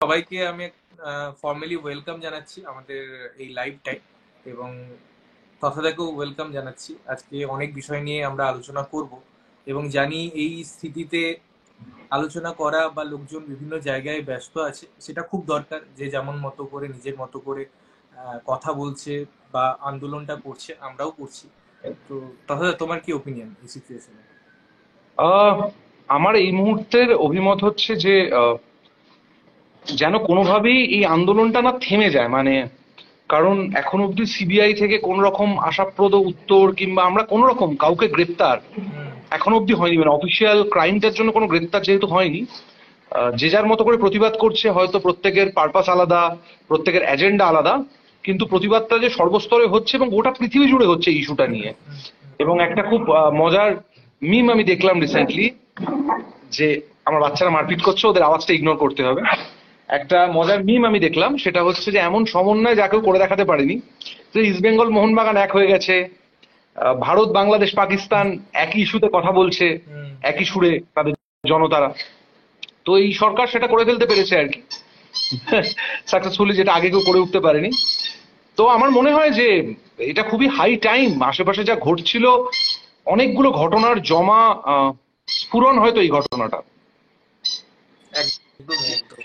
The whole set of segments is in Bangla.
সবাইকে আমি ফর্মালি ওয়েলকাম জানাচ্ছি আমাদের এই লাইভটাই, এবং তথাদাকেও ওয়েলকাম জানাচ্ছি। আজকে অনেক বিষয় নিয়ে আমরা আলোচনা করব, এবং জানি এই স্থিতিতে আলোচনা করা বা লোকজন বিভিন্ন জায়গায় ব্যস্ত আছে, সেটা খুব দরকার। যে যেমন মতো করে নিজের মতো করে কথা বলছে বা আন্দোলনটা করছে, আমরাও করছি। তো তথাদা, তোমার কি ওপিনিয়ন এই সিচুয়েশনে? আহ আমার এই মুহূর্তের অভিমত হচ্ছে যে যেন কোনোভাবেই এই আন্দোলনটা না থেমে যায়, মানে কারণ এখন অব্দি সিবিআই থেকে কোন রকম আশাপ্রদ উত্তর কিংবা আমরা কোন রকম কাউকে গ্রেপ্তার হুম। এখন অব্দি হয়নি, মানে অফিসিয়াল ক্রাইমটার জন্য কোনো গ্রেপ্তার যেহেতু হয়নি, যে যার মতো করে প্রতিবাদ করছে। হয়তো প্রত্যেকের পারপাস আলাদা, প্রত্যেকের এজেন্ডা আলাদা, কিন্তু প্রতিবাদটা যে সর্বস্তরে হচ্ছে এবং গোটা পৃথিবী জুড়ে হচ্ছে এই ইস্যুটা নিয়ে। এবং একটা খুব মজার মিম আমি দেখলাম রিসেন্টলি, যে আমার বাচ্চারা মারপিট করছে, ওদের আওয়াজটা ইগনোর করতে হবে। একটা মজার মিম আমি দেখলাম, সেটা হচ্ছে যে এমন সমন্বয় যা কেউ করে দেখাতে পারেনি, যে ইস্ট বেঙ্গল মোহনবাগান এক হয়ে গেছে, ভারত বাংলাদেশ পাকিস্তান একই ইস্যুতে কথা বলছে, হুম। একই সুরে তাদের জনতারা। তো এই সরকার সেটা করে ফেলতে পেরেছে আর কি, সাকসেসফুলি, যেটা আগে কেউ করে উঠতে পারেনি। তো আমার মনে হয় যে এটা খুবই হাই টাইম, আশেপাশে যা ঘটছিল অনেকগুলো ঘটনার জমা স্ফুরণ হয়তো এই ঘটনাটা। একদমই একদম।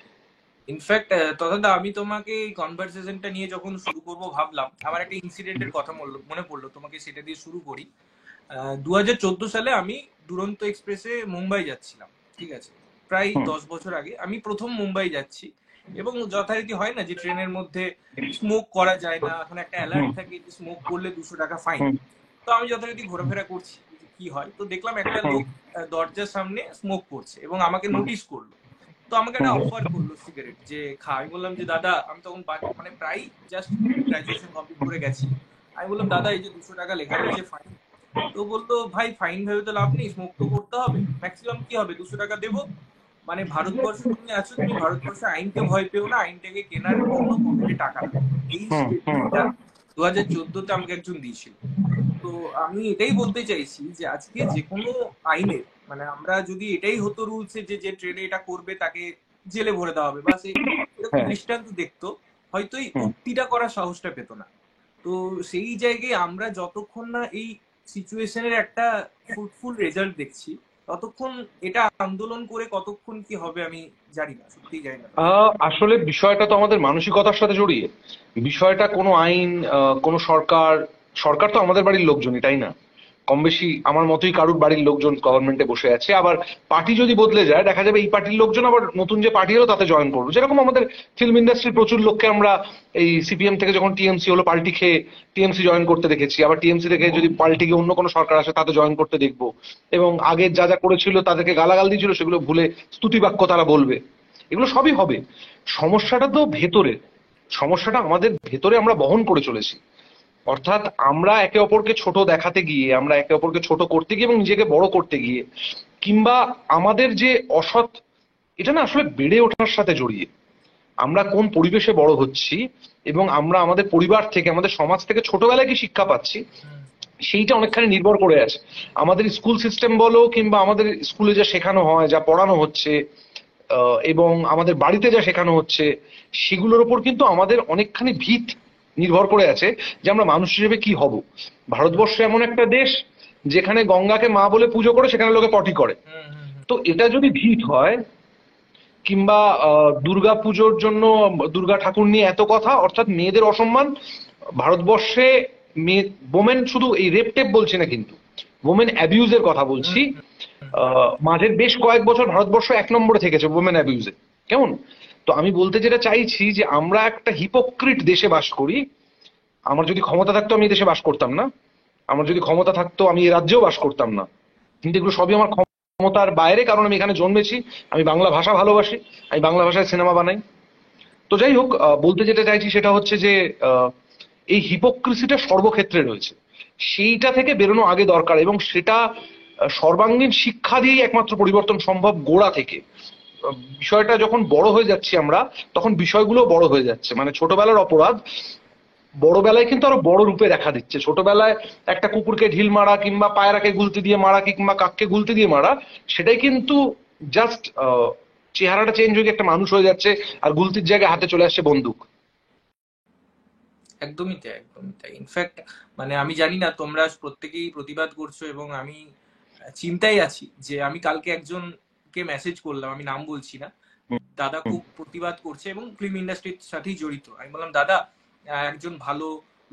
ইনফ্যাক্ট তথা আমি তোমাকে এই কনভারসেশনটা নিয়ে যখন শুরু করব ভাবলাম, আমার একটা ইনসিডেন্টের কথা মনে পড়লো, তোমাকে সেটা দিয়ে শুরু করি। 2014 সালে আমি দুরন্ত এক্সপ্রেসে মুম্বাই যাচ্ছিলাম, ঠিক আছে? প্রায় হুম 10 বছর আগে আমি প্রথম মুম্বাই যাচ্ছি, এবং যথারীতি হয় না যে ট্রেনের মধ্যে স্মোক করা যায় না, এখন একটা অ্যালার্ট হুম থাকে যে স্মোক করলে 200 টাকা ফাইন। হুম তো আমি যথারীতি ঘোরাফেরা করছি যে কি হয়, তো দেখলাম একটা হুম লোক দরজার সামনে স্মোক করছে এবং আমাকে নোটিশ করলো। তো আমাকে একটা হুম অফার করলো সিগারেট, যে খা। আমি বললাম যে দাদা, আমি তখন মানে প্রায় জাস্ট গ্রাজুয়েশন কমপ্লিট করে গেছি। আমি বললাম দাদা, এই যে 200 টাকা লেখা রয়েছে ফাইন। তো বলতো ভাই, ফাইন ভেবে তো লাভ নেই, স্মোক তো করতে হবে, ম্যাক্সিমাম কি হবে, 200 টাকা দেবো। মানে ভারতবর্ষে তুমি আছো, তুমি ভারতবর্ষে আইনকে ভয় পেও না, আইনটাকে কেনার জন্য পকেটে টাকা রাখো। এই হুম হুম স্টেটমেন্টটা 2014-তে আমাকে একজন দিয়েছিল। তো আমি এটাই বলতে চাইছি যে আজকে যে কোনো আইনের, মানে আমরা যদি এটাই হতো রুলসে যে যে ট্রেনে এটা করবে তাকে জেলে ভরে দেওয়া হবে, বা সে এরকম হ্যাঁ দৃষ্টান্ত দেখতো, হয়তো এই হুম উক্তিটা করার সাহসটা পেত না। তো সেই জায়গায় আমরা যতক্ষণ না এই সিচুয়েশনের একটা ফ্রুটফুল রেজাল্ট দেখছি, ততক্ষণ এটা আন্দোলন করে কতক্ষণ কি হবে আমি জানি না, সত্যিই জানি না। আসলে বিষয়টা তো আমাদের মানসিকতার সাথে জড়িয়ে। বিষয়টা কোনো আইন, কোনো সরকার, সরকার তো আমাদের বাড়ির লোকজনই, তাই না? কম বেশি আমার মতোই কারুর বাড়ির লোকজন গভর্নমেন্টে বসে আছে। আবার পার্টি যদি বদলে যায়, দেখা যাবে এই পার্টির লোকজন আবার নতুন যে পার্টি হলো তাতে জয়েন করবে। যেরকম আমাদের ফিল্ম ইন্ডাস্ট্রির প্রচুর লোককে আমরা এই সিপিএম থেকে যখন টিএমসি হলো, পাল্টি খেয়ে টিএমসি জয়েন করতে দেখেছি। আবার টিএমসি থেকে যদি পাল্টি গিয়ে অন্য কোনো সরকার আসে, তাতে জয়েন করতে দেখবো। এবং আগে যা যা করেছিল, তাদেরকে গালাগাল দিয়েছিল, সেগুলো ভুলে স্তুতিবাক্য তারা বলবে। এগুলো সবই হবে। সমস্যাটা তো ভেতরে, সমস্যাটা আমাদের ভেতরে আমরা বহন করে চলেছি। অর্থাৎ আমরা একে অপরকে ছোট দেখাতে গিয়ে, আমরা একে অপরকে ছোট করতে গিয়ে এবং নিজেকে বড় করতে গিয়ে, কিংবা আমাদের যে অসৎ, এটা না আসলে বেড়ে ওঠার সাথে জড়িয়ে। আমরা কোন পরিবেশে বড় হচ্ছি এবং আমরা আমাদের পরিবার থেকে, আমাদের সমাজ থেকে ছোটবেলায় কি শিক্ষা পাচ্ছি, সেইটা অনেকখানি নির্ভর করে আছে। আমাদের স্কুল সিস্টেম বলো, কিংবা আমাদের স্কুলে যা শেখানো হয়, যা পড়ানো হচ্ছে, এবং আমাদের বাড়িতে যা শেখানো হচ্ছে, সেগুলোর উপর কিন্তু আমাদের অনেকখানি ভিত নির্ভর করে আছে যে আমরা মানুষ হিসেবে কি হব। ভারতবর্ষ এমন একটা দেশ যেখানে গঙ্গাকে মা বলে পুজো করে, সেখানে লোকে পটি করে। হুম হুম হুম। তো এটা যদি ভিত হয়, কিংবা দুর্গা পুজোর জন্য দুর্গা ঠাকুর নিয়ে এত কথা, অর্থাৎ মেয়েদের অসম্মান ভারতবর্ষে, মেয়ে ওমেন, শুধু এই রেপ টেপ বলছি না, কিন্তু ওমেন অ্যাবিউজের কথা বলছি। মাঝের বেশ কয়েক বছর ভারতবর্ষ 1 নম্বরে থেকেছে ওমেন অ্যাবিউজে, কেমন? তো আমি বলতে যেটা চাইছি যে আমরা একটা হিপোক্রিট দেশে বাস করি। আমার যদি ক্ষমতা থাকতো আমি এই দেশে বাস করতাম না, আমার যদি ক্ষমতা থাকতো আমি এই রাজ্যেও বাস করতাম না, কিন্তু এগুলো সবই আমার ক্ষমতার বাইরে, কারণ আমি এখানে জন্মেছি। আমি বাংলা ভাষা ভালোবাসি, আমি বাংলা ভাষায় সিনেমা বানাই। তো যাই হোক, বলতে যেটা চাইছি সেটা হচ্ছে যে আহ, এই হিপোক্রিসিটা সর্বক্ষেত্রে রয়েছে। সেইটা থেকে বেরোনো আগে দরকার, এবং সেটা সর্বাঙ্গীন শিক্ষা দিয়েই একমাত্র পরিবর্তন সম্ভব, গোড়া থেকে। বিষয়টা যখন বড় হয়ে যাচ্ছি আমরা, তখন বিষয়গুলো বড় হয়ে যাচ্ছে। মানে ছোটবেলার অপরাধ বড়বেলায় কিন্তু আরো বড় রূপে দেখা দিচ্ছে। ছোটবেলায় একটা কুকুরকে ঢিল মারা, কিংবা পায়রাকে গুলতি দিয়ে মারা, কিংবা কাককে গুলতি দিয়ে মারা, সেটাই কিন্তু জাস্ট চেহারাটা চেঞ্জ হয়ে একটা মানুষ হয়ে যাচ্ছে, আর গুলতির জায়গায় হাতে চলে আসছে বন্দুক। একদমই তাই, একদমই তাই। ইনফ্যাক্ট মানে আমি জানি না, তোমরা প্রত্যেকেই প্রতিবাদ করছো এবং আমি চিন্তায় আছি যে আমি কালকে একজনকে মেসেজ করলাম, আমি নাম বলছি না, দাদা খুব প্রতিবাদ করছে এবং ফিল্ম ইন্ডাস্ট্রির সাথেই জড়িত। আমি বললাম দাদা, একজন ভালো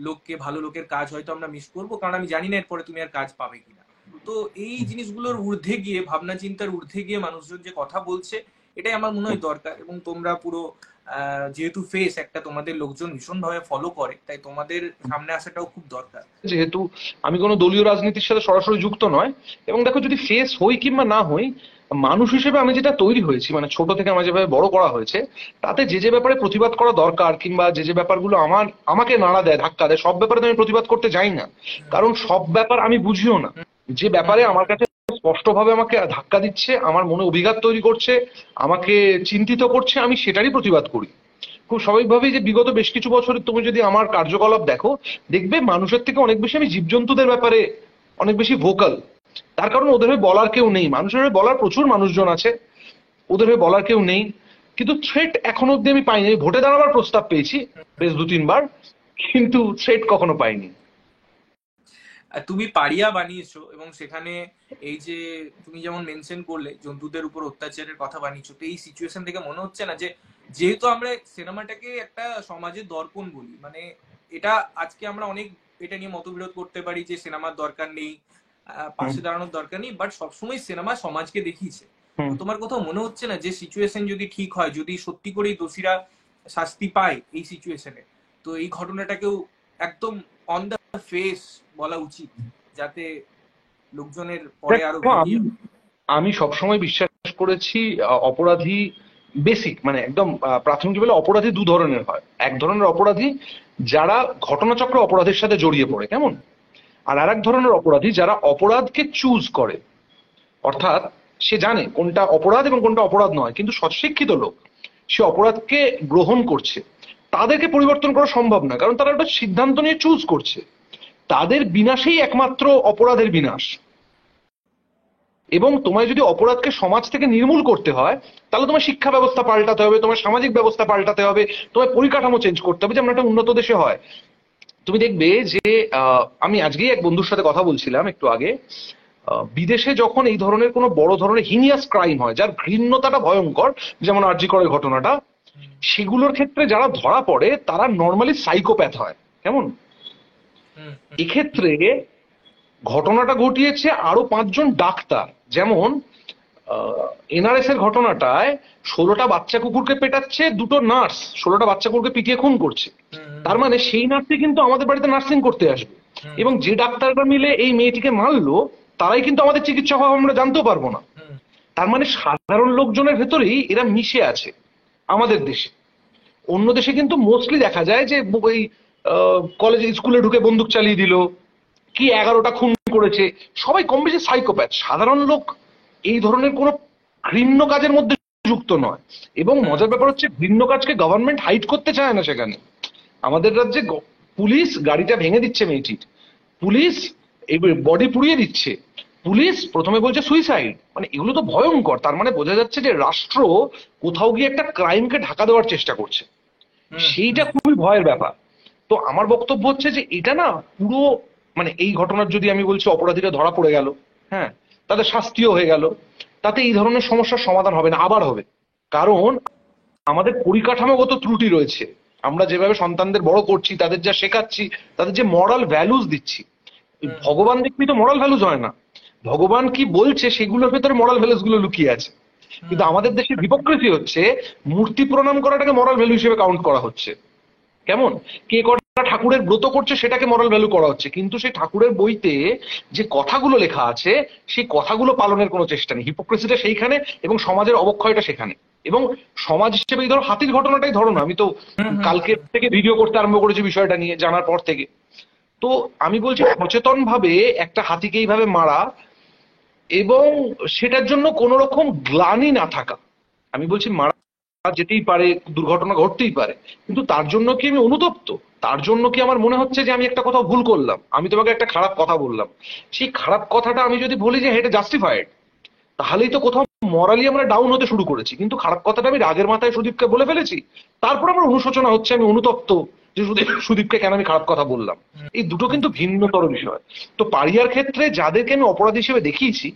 লোককে, ভালো লোকের কাজ হয়তো আমরা মিস করবো, কারণ আমি জানি না এরপরে তুমি আর কাজ পাবে কিনা। তো এই জিনিসগুলোর ঊর্ধ্বে গিয়ে, ভাবনা চিন্তার ঊর্ধ্বে গিয়ে মানুষজন যে কথা বলছে, এটাই আমার মনে হয় দরকার। এবং তোমরা পুরো যেহেতু ফেস একটা, তোমাদের লোকজন ভীষণ ভাবে ফলো করে, তাই তোমাদের সামনে আসাটাও খুব দরকার। যেহেতু আমি কোনো দলীয় রাজনীতির সাথে সরাসরি যুক্ত নয়, এবং দেখো যদি ফেস হই কিংবা না হই, মানুষ হিসেবে আমি যেটা তৈরি হয়েছি, মানে ছোট থেকে আমার যেভাবে বড় করা হয়েছে, তাতে যে যে ব্যাপারে প্রতিবাদ করা দরকার কিংবা যে যে ব্যাপারগুলো আমাকে নাড়া দেয়, ধাক্কা দেয়, সব ব্যাপারে তো আমি প্রতিবাদ করতে যাই না। কারণ সব ব্যাপার আমি বুঝিও না। যে ব্যাপারে আমার কাছে স্পষ্টভাবে আমাকে ধাক্কা দিচ্ছে, আমার মনে অভিঘাত তৈরি করছে, আমাকে চিন্তিত করছে, আমি সেটারই প্রতিবাদ করি। খুব স্বাভাবিকভাবেই যে বিগত বেশ কিছু বছরে তুমি যদি আমার কার্যকলাপ দেখো, দেখবে মানুষের থেকে অনেক বেশি আমি জীবজন্তুদের ব্যাপারে অনেক বেশি ভোকাল। তার কারণ ওদের হয়ে বলার কেউ নেই। মানুষের হয়ে বলার প্রচুর মানুষজন আছে, ওদের হয়ে বলার কেউ নেই। কিন্তু থ্রেট এখনো অব্দি আমি পাইনি। ভোটে দাঁড়াবার প্রস্তাব পেয়েছি বেশ 2-3 বার, কিন্তু থ্রেট কখনো পাইনি। তুমি পারিয়া বানিয়েছো, এবং সেখানে এই যে তুমি যেমন মেনশন করলে জন্তুদের উপর অত্যাচারের কথা বানিয়েছো, তো এই সিচুয়েশন থেকে মনে হচ্ছে না যে, যেহেতু আমরা সিনেমাটাকে একটা সমাজের দর্পণ বলি, মানে এটা আজকে আমরা অনেক এটা নিয়ে মতবিরোধ করতে পারি যে সিনেমার দরকার নেই, পাশে দাঁড়ানোর দরকার নেই, বাট সবসময় সিনেমা সমাজকে দেখিয়েছে। তো তোমার কোথাও মনে হচ্ছে না যে সিচুয়েশন যদি ঠিক হয়, যদি সত্যি করেই দোষীরা শাস্তি পায় এই সিচুয়েশনে, তো এই ঘটনাটাকেও একদম অন দ্য ফেস বলা উচিত, যাতে লোকজনের পরে আরো আমি আমি সবসময় বিশ্বাস করেছি অপরাধী বেসিক, মানে একদম প্রাথমিক লেভেলে অপরাধী দু ধরনের হয়। এক ধরনের অপরাধী যারা ঘটনাচক্র অপরাধের সাথে জড়িয়ে পড়ে, কেমন, আর এক ধরনের অপরাধী যারা অপরাধকে চুজ করে। অর্থাৎ সে জানে কোনটা অপরাধ এবং কোনটা অপরাধ নয়, কিন্তু সৎশিক্ষিত লোক সে অপরাধকে গ্রহণ করছে। তাদেরকে পরিবর্তন করা সম্ভব না, কারণ তারা একটা সিদ্ধান্ত নিয়ে চুজ করছে। তাদের বিনাশেই একমাত্র অপরাধের বিনাশ। এবং তোমায় যদি অপরাধকে সমাজ থেকে নির্মূল করতে হয়, তাহলে তোমার শিক্ষা ব্যবস্থা পাল্টাতে হবে, তোমার সামাজিক ব্যবস্থা পাল্টাতে হবে, তোমার পরিকাঠামো চেঞ্জ করতে হবে, যেমন একটা উন্নত দেশে হয়। তুমি দেখবে যে আমি আজকেই এক বন্ধুর সাথে কথা বলছিলাম একটু আগে, বিদেশে যখন এই ধরনের কোনো বড় ধরনের হিনিয়াস ক্রাইম হয়, যার ঘৃণ্যতাটা ভয়ঙ্কর, যেমন আরজি করের ঘটনাটা, সেগুলোর ক্ষেত্রে যারা ধরা পড়ে তারা নর্মালি সাইকোপ্যাথ হয়, কেমন। এক্ষেত্রে ঘটনাটা ঘটিয়েছে আরো 5জন ডাক্তার। যেমন এনআরএস এর ঘটনাটায় 16টা বাচ্চা কুকুরকে পেটাচ্ছে দুটো নার্স, 16টা বাচ্চা কুকুরকে পিটিয়ে খুন করছে। তার মানে সেই নার্সই কিন্তু আমাদের বাড়িতে নার্সিং করতে আসবে, এবং যে ডাক্তাররা মিলে এই মেয়েটিকে মারলো তারাই কিন্তু আমাদের চিকিৎসক হবে, আমরা জানতেও পারবো না। তার মানে সাধারণ লোকজনের ভেতরেই এরা মিশে আছে আমাদের দেশে। অন্য দেশে কিন্তু মোস্টলি দেখা যায় যে ওই কলেজে স্কুলে ঢুকে বন্দুক চালিয়ে দিল, কি 11টা খুন করেছে, সবাই কম বেশি সাইকোপ্যাথ। সাধারণ লোক এই ধরনের কোনো ঘৃণ্য কাজের মধ্যে যুক্ত নয়। এবং মজার ব্যাপার হচ্ছে, ঘৃণ্য কাজকে গভর্নমেন্ট হাইড করতে চায় না। সেখানে আমাদের রাজ্যে পুলিশ গাড়িটা ভেঙে দিচ্ছে মেয়েটির, পুলিশ এই বডি পুড়িয়ে দিচ্ছে, পুলিশ প্রথমে বলছে সুইসাইড। মানে এগুলো তো ভয়ঙ্কর। তার মানে বোঝা যাচ্ছে যে রাষ্ট্র কোথাও গিয়ে একটা ক্রাইমকে ঢাকা দেওয়ার চেষ্টা করছে। সেইটা খুবই ভয়ের ব্যাপার। তো আমার বক্তব্য হচ্ছে যে এটা না পুরো, মানে এই ঘটনার যদি আমি বলছি অপরাধীরা ধরা পড়ে গেল, হ্যাঁ, তাদের শাস্তিও হয়ে গেল, তাতে এই ধরনের সমস্যার সমাধান হবে না, আবার হবে। কারণ আমাদের পরিকাঠামোগত ত্রুটি রয়েছে। আমরা যেভাবে সন্তানদের বড় করছি, তাদের যা শেখাচ্ছি, তাদের যে মরাল ভ্যালুস দিচ্ছি, ভগবান দেখবি তো মরাল ভ্যালুস হয় না, ভগবান কি বলছে সেগুলোর ভেতরে মরাল ভ্যালুস গুলো লুকিয়ে আছে। কিন্তু আমাদের দেশে হিপোক্রেসি হচ্ছে, মূর্তি প্রণাম করাটাকে মরাল ভ্যালু হিসেবে কাউন্ট করা হচ্ছে, কেমন। কে কটা ঠাকুরের ব্রত করছে সেটাকে মরাল ভ্যালু করা হচ্ছে, কিন্তু সেই ঠাকুরের বইতে যে কথাগুলো লেখা আছে সেই কথাগুলো পালনের কোনো চেষ্টা নেই। হিপোক্রেসিটা সেইখানে, এবং সমাজের অবক্ষয়টা সেখানে। এবং সমাজ হিসেবে এই ধরো হাতির ঘটনাটাই ধরো না, আমি তো কালকে থেকে ভিডিও করতে আরম্ভ করেছি বিষয়টা নিয়ে জানার পর থেকে। তো আমি বলছি সচেতন ভাবে একটা হাতিকে এইভাবে মারা, এবং সেটার জন্য কোন রকম গ্লানি না থাকা। আমি বলছি মারা যেতেই পারে, দুর্ঘটনা ঘটতেই পারে, কিন্তু তার জন্য কি আমি অনুতপ্ত? তার জন্য কি আমার মনে হচ্ছে যে আমি একটা কথা ভুল করলাম, আমি তোমাকে একটা খারাপ কথা বললাম, সেই খারাপ কথাটা আমি যদি বলি যে এটা জাস্টিফাইড, তাহলেই তো কোথাও মরালি আমরা ডাউন হতে শুরু করেছি, কিন্তু খারাপ কথাটা আমি রাগের মাথায় সুদীপকে বলে ফেলেছি, তারপর আমার অনুশোচনা হচ্ছে, আমি অনুতপ্ত যে সুদীপকে কেন আমি খারাপ কথা বললাম। এই দুটো কিন্তু ভিন্নতর বিষয়। তো পারিয়ার ক্ষেত্রে যাদেরকে আমি অপরাধ হিসেবে দেখিয়েছি,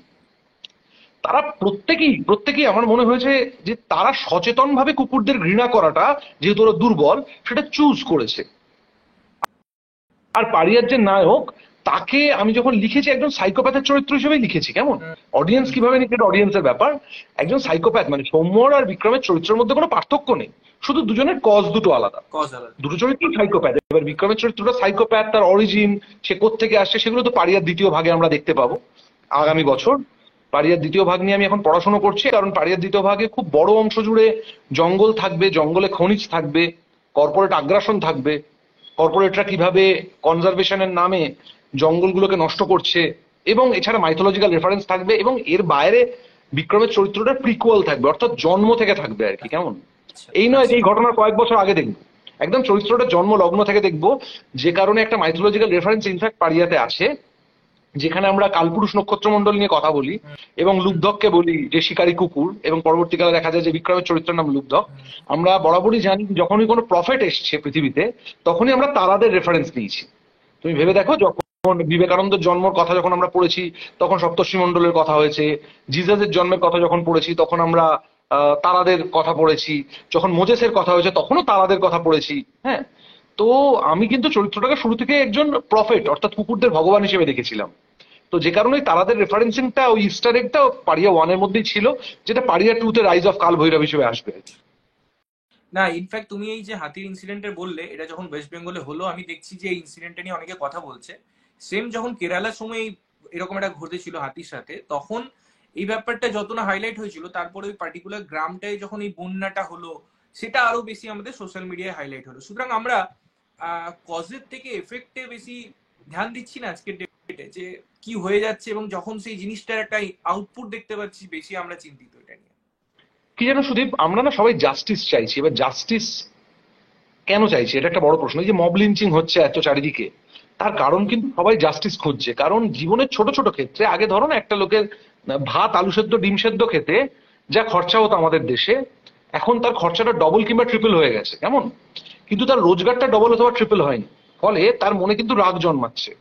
তারা প্রত্যেকেই আমার মনে হয়েছে যে তারা সচেতন ভাবে কুকুরদের ঘৃণা করাটা, যেহেতু ওরা দুর্বল, সেটা চুজ করেছে। আর পারিয়ার যে নায়ক, তাকে আমি যখন লিখেছি একজন সাইকোপ্যাথের চরিত্র হিসেবে লিখেছি। কেমন অডিয়েন্স কিভাবে নিচ্ছে, অডিয়েন্সের ব্যাপার। একজন সাইকোপ্যাথ, মানে সৌম্যর আর বিক্রমের চরিত্রের মধ্যে কোনো পার্থক্য নেই, শুধু দুজনের কজ দুটো আলাদা। দুটো চরিত্র সাইকোপ্যাথ। এবার বিক্রমের চরিত্রটা সাইকোপ্যাথ, তার অরিজিন, সে কোত্থেকে আসছে, সেগুলো তো পারিয়ার দ্বিতীয় ভাগে আমরা দেখতে পাবো আগামী বছর। পারিয়ার দ্বিতীয় ভাগ নিয়ে আমি এখন পড়াশোনা করছি, কারণ পারিয়ার দ্বিতীয় ভাগে খুব বড় অংশ জুড়ে জঙ্গল থাকবে, জঙ্গলে খনিজ থাকবে, কর্পোরেট আগ্রাসন থাকবে, কর্পোরেটরা কিভাবে কনজারভেশনের নামে জঙ্গলগুলোকে নষ্ট করছে, এবং এছাড়া মাইথোলজিক্যাল রেফারেন্স থাকবে, এবং এর বাইরে বিক্রমের চরিত্রটা প্রিকুয়াল থাকবে, অর্থাৎ জন্ম থেকে থাকবে আর কি। কেমন এই নয় যে এই ঘটনার কয়েক বছর আগে দেখবো, একদম চরিত্রটা জন্ম লগ্ন থেকে দেখবো, যে কারণে একটা মাইথোলজিক্যাল রেফারেন্স ইনফ্যাক্ট পারিয়াতে আছে, যেখানে আমরা কালপুরুষ নক্ষত্রমন্ডল নিয়ে কথা বলি এবং লুব্ধককে বলি যে শিকারী কুকুর, এবং পরবর্তীকালে দেখা যায় যে বিক্রমের চরিত্রের নাম লুব্ধক। আমরা বরাবরই জানি যখনই কোনো প্রফেট এসছে পৃথিবীতে, তখনই আমরা তারাদের রেফারেন্স নিয়েছি। তুমি ভেবে দেখো, যখন বিবেকানন্দের জন্মের কথা যখন আমরা পড়েছি, তখন সপ্তর্ষি মন্ডলের কথা হয়েছে। জিজাসের জন্মের কথা যখন পড়েছি, তখন আমরা তারাদের কথা পড়েছি। যখন মোজেসের কথা হয়েছে, তখনও তারাদের কথা পড়েছি। হ্যাঁ, তো আমি কিন্তু চরিত্রটাকে শুরু থেকে একজন প্রফেট, অর্থাৎ কুকুরদের ভগবান হিসেবে দেখেছিলাম। তো যে কারণে তারাদের রেফারেন্সিংটা, ওই ইস্টার এগটা পারিয়া ওয়ানের মধ্যেই ছিল, যেটা পারিয়া টু তে রাইজ অফ কাল ভৈরব হিসেবে আসবে। না, ইনফ্যাক্ট তুমি এই যে হাতির ইনসিডেন্টের বললে, এটা যখন ওয়েস্ট বেঙ্গলে হলো, আমি দেখছি যে এই ইনসিডেন্টটা নিয়ে অনেকে কথা বলছে। সেম যখন কেরালার সময় এরকম একটা ঘটেছিল হাতির সাথে, তখন এই ব্যাপারটা যত না হাইলাইট হয়েছিল, তারপরে ওই পার্টিকুলার গ্রামটায় যখন এই বন্যাটা হলো, সেটা আরো বেশি আমাদের সোশ্যাল মিডিয়ায় হাইলাইট হলো। সুতরাং আমরা কজের থেকে এফেক্টে বেশি ধ্যান দিচ্ছি না আজকের ডেটে, যে কি হয়ে যাচ্ছে, এবং যখন সেই জিনিসটার একটা আউটপুট দেখতে পাচ্ছি, বেশি আমরা চিন্তিত এটা নিয়ে। কি জানো সুদীপ, আমরা না সবাই জাস্টিস চাইছি। এবার জাস্টিস কেন চাইছি, এটা একটা বড় প্রশ্ন। এই যে মব লিঞ্চিং হচ্ছে এত চারিদিকে, তার কারণ কিন্তু সবাই জাস্টিস খুঁজছে। কারণ জীবনের ছোট ছোট ক্ষেত্রে, আগে ধরো না, একটা লোকের ভাত আলু সেদ্ধ ডিম সেদ্ধ খেতে যা খরচা হতো আমাদের দেশে, এখন তার খরচাটা ডবল কিংবা ট্রিপল হয়ে গেছে। কেমন, কিন্তু তার রোজগারটা ডবল অথবা ট্রিপল হয়নি। ফলে তার মনে কিন্তু রাগ জন্মাচ্ছে।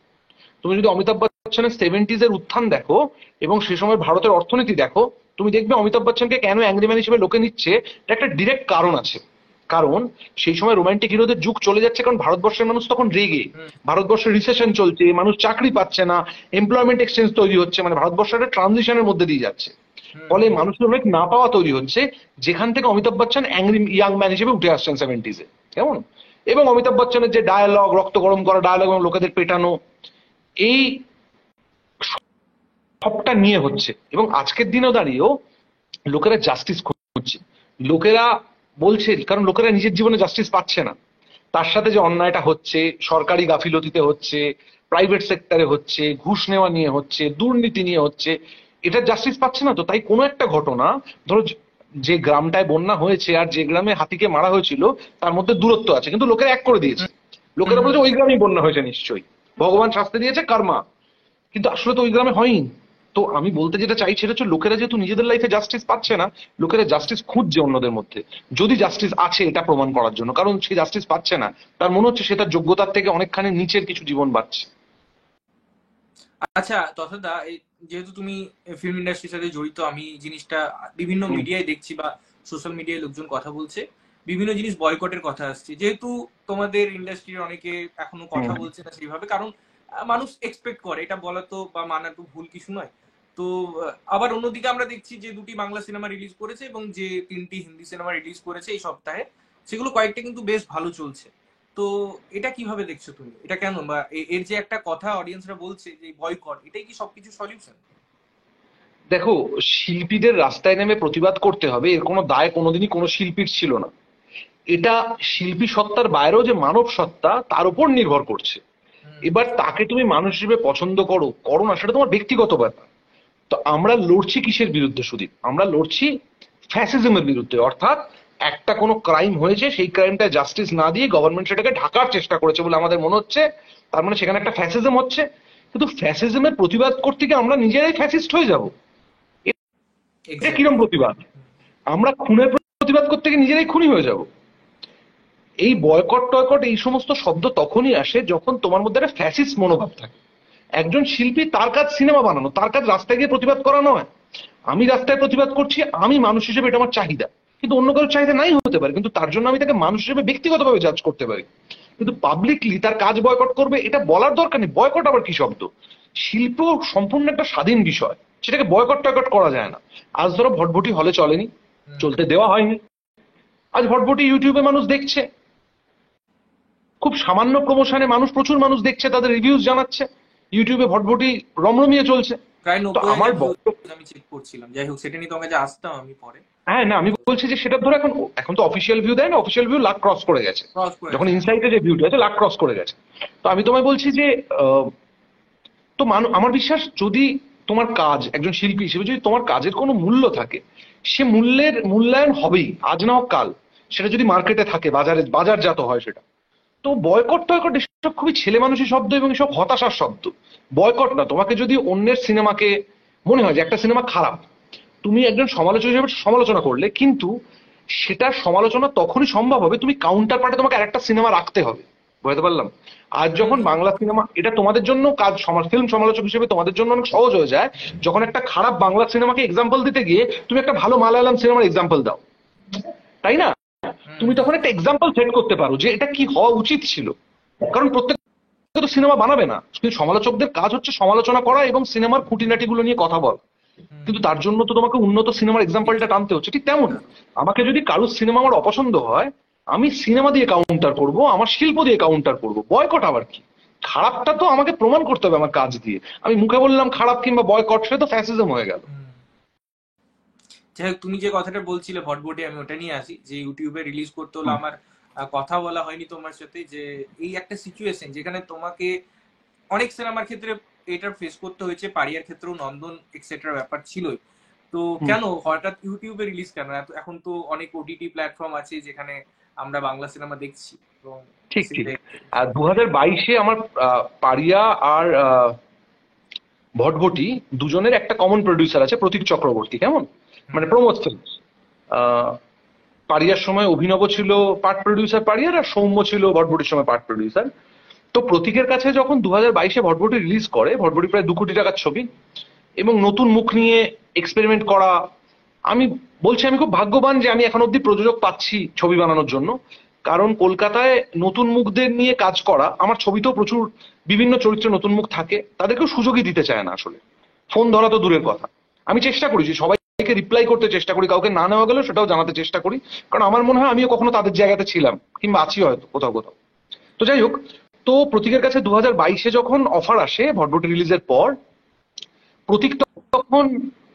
তুমি যদি অমিতাভ বচ্চনের 70s এর উত্থান দেখো এবং সে সময় ভারতের অর্থনীতি দেখো, তুমি দেখবে অমিতাভ বচ্চনকে কেন অ্যাংরিম্যান হিসেবে লোকে নিচ্ছে, এটা একটা ডিরেক্ট কারণ আছে। কারণ সেই সময় রোমান্টিক হিরোদের যুগ চলে যাচ্ছে, কারণ ভারতবর্ষের মানুষ তখন রেগে, ভারতবর্ষের রিসেশন চলছে, মানুষ চাকরি পাচ্ছে না, এমপ্লয়মেন্ট এক্সচেঞ্জ তৈরি হচ্ছে, মানে ভারতবর্ষ একটা ট্রানজিশনের মধ্যে দিয়ে যাচ্ছে। ফলে মানুষের অনেক না পাওয়া তৈরি হচ্ছে, যেখান থেকে Amitabh Bachchan angry young man হিসেবে উঠে আসছেন 70s এ। কেমন, এবং অমিতাভ বচ্চনের যে ডায়ালগ, রক্ত গরম করা ডায়ালগ এবং লোকেদের পেটানো, এই সবটা নিয়ে হচ্ছে। এবং আজকের দিনেও দাঁড়িয়েও লোকেরা জাস্টিস খুঁজছে। লোকেরা বলছে, কারণ লোকেরা নিজের জীবনে জাস্টিস পাচ্ছে না, তার সাথে যে অন্যায়টা হচ্ছে, সরকারি গাফিলতিতে হচ্ছে, প্রাইভেট সেক্টরে হচ্ছে, ঘুষ নেওয়া নিয়ে হচ্ছে, দুর্নীতি নিয়ে হচ্ছে, এটা জাস্টিস পাচ্ছে না। তো তাই কোনো একটা ঘটনা, ধরো যে গ্রামটায় বন্যা হয়েছে আর যে গ্রামে হাতিকে মারা হয়েছিল, তার মধ্যে দূরত্ব আছে, কিন্তু লোকেরা এক করে দিয়েছে। লোকেরা বলছে ওই গ্রামেই বন্যা হয়েছে, নিশ্চয়ই ভগবান শাস্তি দিয়েছে, কর্মা। কিন্তু আসলে তো ওই গ্রামে হয়নি। তো আমি বলতে যেটা চাইছি সেটা হচ্ছে, লোকেরা যেহেতু নিজেদের লাইফে জাস্টিস পাচ্ছে না, লোকেরা জাস্টিস খুঁজছে অন্যদের মধ্যে, যদি জাস্টিস আছে এটা প্রমাণ করার জন্য। কারণ সে জাস্টিস পাচ্ছে না, তার মনে হচ্ছে সে তার যোগ্যতার থেকে অনেকখানি নিচের কিছু জীবন বাঁচছে। আচ্ছা তথাদা, যেহেতু তুমি ফিল্ম ইন্ডাস্ট্রির সাথে জড়িত, আমি জিনিসটা বিভিন্ন মিডিয়ায় দেখছি বা সোশ্যাল মিডিয়ায় লোকজন কথা বলছে, বিভিন্ন জিনিস বয়কটের কথা আসছে। যেহেতু তোমাদের ইন্ডাস্ট্রির অনেকে এখনো কথা বলছে না সেইভাবে, কারণ মানুষ এক্সপেক্ট করে, এটা বলা তো বা মানা তো ভুল কিছু নয়। তো আবার অন্যদিকে আমরা দেখছি যে 2টি বাংলা সিনেমা রিলিজ করেছে এবং যে 3টি হিন্দি সিনেমা রিলিজ করেছে এই সপ্তাহে, সেগুলো কয়েকটা কিন্তু বেশ ভালো চলছে। তো এটা কিভাবে দেখছো তুমি, এটা কেন, বা এর যে একটা কথা অডিয়েন্সরা বলছে যে বয়কট, এটাই কি সবকিছু সলিউশন? দেখো, শিল্পীদের রাস্তায় নেমে প্রতিবাদ করতে হবে, এর কোনো দায় কোনোদিনই কোনো শিল্পীর ছিল না। এটা শিল্পী সত্তার বাইরেও যে মানব সত্তা, তার উপর নির্ভর করছে। এবার তাকে তুমি মানুষ হিসেবে পছন্দ করো করো না, সেটা তোমার ব্যক্তিগত ব্যাপার। তো আমরা লড়ছি কিসের বিরুদ্ধে সুদীপ? আমরা লড়ছি ফ্যাসিজমের বিরুদ্ধে। অর্থাৎ একটা কোনো ক্রাইম হয়েছে, সেই ক্রাইমটা জাস্টিস না দিয়ে গভর্নমেন্ট সেটাকে ঢাকার চেষ্টা করেছে বলে আমাদের মনে হচ্ছে, তার মানে সেখানে একটা ফ্যাসিজম হচ্ছে। কিন্তু ফ্যাসিজমের প্রতিবাদ করতে গিয়ে আমরা নিজেরাই ফ্যাসিস্ট হয়ে যাব। এটা এক্স্যাক্টলি। কিরম প্রতিবাদ? আমরা খুনের প্রতিবাদ করতে গিয়ে নিজেরাই খুনি হয়ে যাব। এই বয়কট টয়কট এই সমস্ত শব্দ তখনই আসে যখন তোমার মধ্যে একটা ফ্যাসিস্ট মনোভাব থাকে। একজন শিল্পী, তার কাজ সিনেমা বানানো, তার কাজ রাস্তায় গিয়ে প্রতিবাদ করা নয়। আমি রাস্তায় প্রতিবাদ করছি, আমি মানুষ হিসেবে এটা আমার চাহিদা, কিন্তু অন্য কারোর চাহিদা নাই হতে পারে, কিন্তু তার জন্য আমি তাকে মানুষ হিসেবে ব্যক্তিগতভাবে জাজ করতে পারি। কিন্তু পাবলিকলি তার কাজ বয়কট করবে এটা বলার দরকার নেই। বয়কট আবার কি শব্দ? শিল্প সম্পূর্ণ একটা স্বাধীন বিষয়, সেটাকে বয়কট টয়কট করা যায় না। আজ ধরো ভটভটি হলে চলেনি, চলতে দেওয়া হয়নি, আজ ভটভটি ইউটিউবে মানুষ দেখছে, খুব সামান্য প্রমোশনে মানুষ, প্রচুর মানুষ দেখছে, তাদের রিভিউজ জানাচ্ছে, ইউটিউবে ভটভটি রমরমিয়ে চলছে। প্রায় তো 90,000 আমার ভিউজ আমি চেক করছিলাম। যাই হোক, সেটা নিয়ে তোমার কাছে আসতাম আমি পরে। হ্যাঁ, না আমি বলছি যে সেটা ধরো এখন, এখন তো অফিসিয়াল ভিউ দেয় না, অফিসিয়াল ভিউ লাখ ক্রস করে গেছে। ক্রস যখন করেছে, হ্যাঁ। ইনসাইটে যে ভিউটা আছে লাখ ক্রস করে গেছে। তো আমি তোমায় বলছি যে আহ, তো আমার বিশ্বাস, যদি তোমার কাজ একজন শিল্পী হিসেবে যদি তোমার কাজের কোনো মূল্য থাকে, সে মূল্যের মূল্যায়ন হবেই, আজ না হোক কাল। সেটা যদি মার্কেটে থাকে, বাজারে বাজারজাত হয় সেটা। তো বয়কট টয়কট এসব খুবই ছেলে মানুষের শব্দ এবং এসব হতাশার শব্দ। বয়কট না, তোমাকে যদি অন্যের সিনেমাকে মনে হয় যে একটা সিনেমা খারাপ, তুমি একজন সমালোচক হিসেবে সমালোচনা করলে, কিন্তু সেটা সমালোচনা তখনই সম্ভব হবে তুমি কাউন্টার পার্টে তোমাকে আরেকটা সিনেমা রাখতে হবে। বুঝতে পারলাম? আজ হুম, যখন হুম, বাংলা সিনেমা, এটা তোমাদের জন্য কাজ, ফিল্ম সমালোচক হিসেবে তোমাদের জন্য অনেক সহজ হয়ে যায় যখন একটা খারাপ বাংলা সিনেমাকে এক্সাম্পল দিতে গিয়ে তুমি একটা ভালো মালায়ালাম সিনেমার এক্সাম্পল দাও, তাই না? হুম, তুমি হুম, তখন একটা এক্সাম্পল সেট করতে পারো যে এটা কি হওয়া উচিত ছিল। কারণ প্রত্যেক তো সিনেমা বানাবে না, কিন্তু সমালোচকদের কাজ হচ্ছে সমালোচনা করা এবং সিনেমার খুঁটিনাটি গুলো নিয়ে কথা বলা। হুম। কিন্তু তার জন্য তো তোমাকে উন্নত সিনেমার এক্সাম্পলটা টানতে হচ্ছে। ঠিক তেমন আমাকে যদি কারোর সিনেমা আমার অপছন্দ হয়, আমি সিনেমা দিয়ে কাউন্টার করব, আমার শিল্প দিয়ে কাউন্টার করব। বয়কট আবার কি? খারাপটা তো আমাকে প্রমাণ করতে হবে আমার কাজ দিয়ে। আমি মুখে বললাম খারাপ কিংবা বয়কট, সে তো ফ্যাসিজম হয়ে গেল। হুম। যাই হোক, তুমি যে কথাটা বলছিলে ভটভটি, আমি ওটা নিয়ে আসি যে ইউটিউবে রিলিজ করতে হলো আমার কথা বলা হয়নি তোমার সাথে, যে এই একটা সিচুয়েশন যেখানে তোমাকে অনেক সিনেমার ক্ষেত্রে এটা ফেস করতে হয়েছে, পারিয়ার ক্ষেত্রেও নন্দন এক্সেট্রা ব্যাপার ছিলই। তো হুম, কেন হঠাৎ ইউটিউবে রিলিজ কেন? এখন তো অনেক ওটিটি প্ল্যাটফর্ম আছে যেখানে আমরা বাংলা সিনেমা দেখছি এবং ঠিক ঠিক। সেটাই। আর 2022-এ আমার পারিয়া আর ভটভটি দুজনের একটা কমন প্রডিউসার আছে, প্রতীক চক্রবর্তী, কেমন মানে হুম, প্রমোদ ফিল্মস। পারিয়ার সময় অভিনব ছিল পার্ট প্রডিউসার পারিয়ার, আর সৌম্য ছিল ভটভটির সময় পার্ট প্রডিউসার। তো প্রতীকের কাছে যখন 2022-এ ভটভটি রিলিজ করে, ভটভটি প্রায় 2 কোটি টাকার ছবি এবং নতুন মুখ নিয়ে এক্সপেরিমেন্ট করা, আমি বলছি আমি খুব ভাগ্যবান যে আমি এখন অব্দি প্রযোজক পাচ্ছি ছবি বানানোর জন্য। কারণ কলকাতায় নতুন মুখদের নিয়ে কাজ করা, আমার ছবিতেও প্রচুর বিভিন্ন চরিত্রে নতুন মুখ থাকে, তাদেরকেও সুযোগই দিতে চায় না আসলে। ফোন ধরা তো দূরের কথা, আমি চেষ্টা করি যে সবাইকে রিপ্লাই করতে চেষ্টা করি, কাউকে না নেওয়া গেলেও সেটাও জানাতে চেষ্টা করি। কারণ আমার মনে হয় আমিও কখনো তাদের জায়গাতে ছিলাম কিংবা আছি হয়তো কোথাও কোথাও। তো যাই হোক, তো প্রতীকের কাছে 2022-এ যখন অফার আসে ভটভটি রিলিজের পর, প্রতীক তখন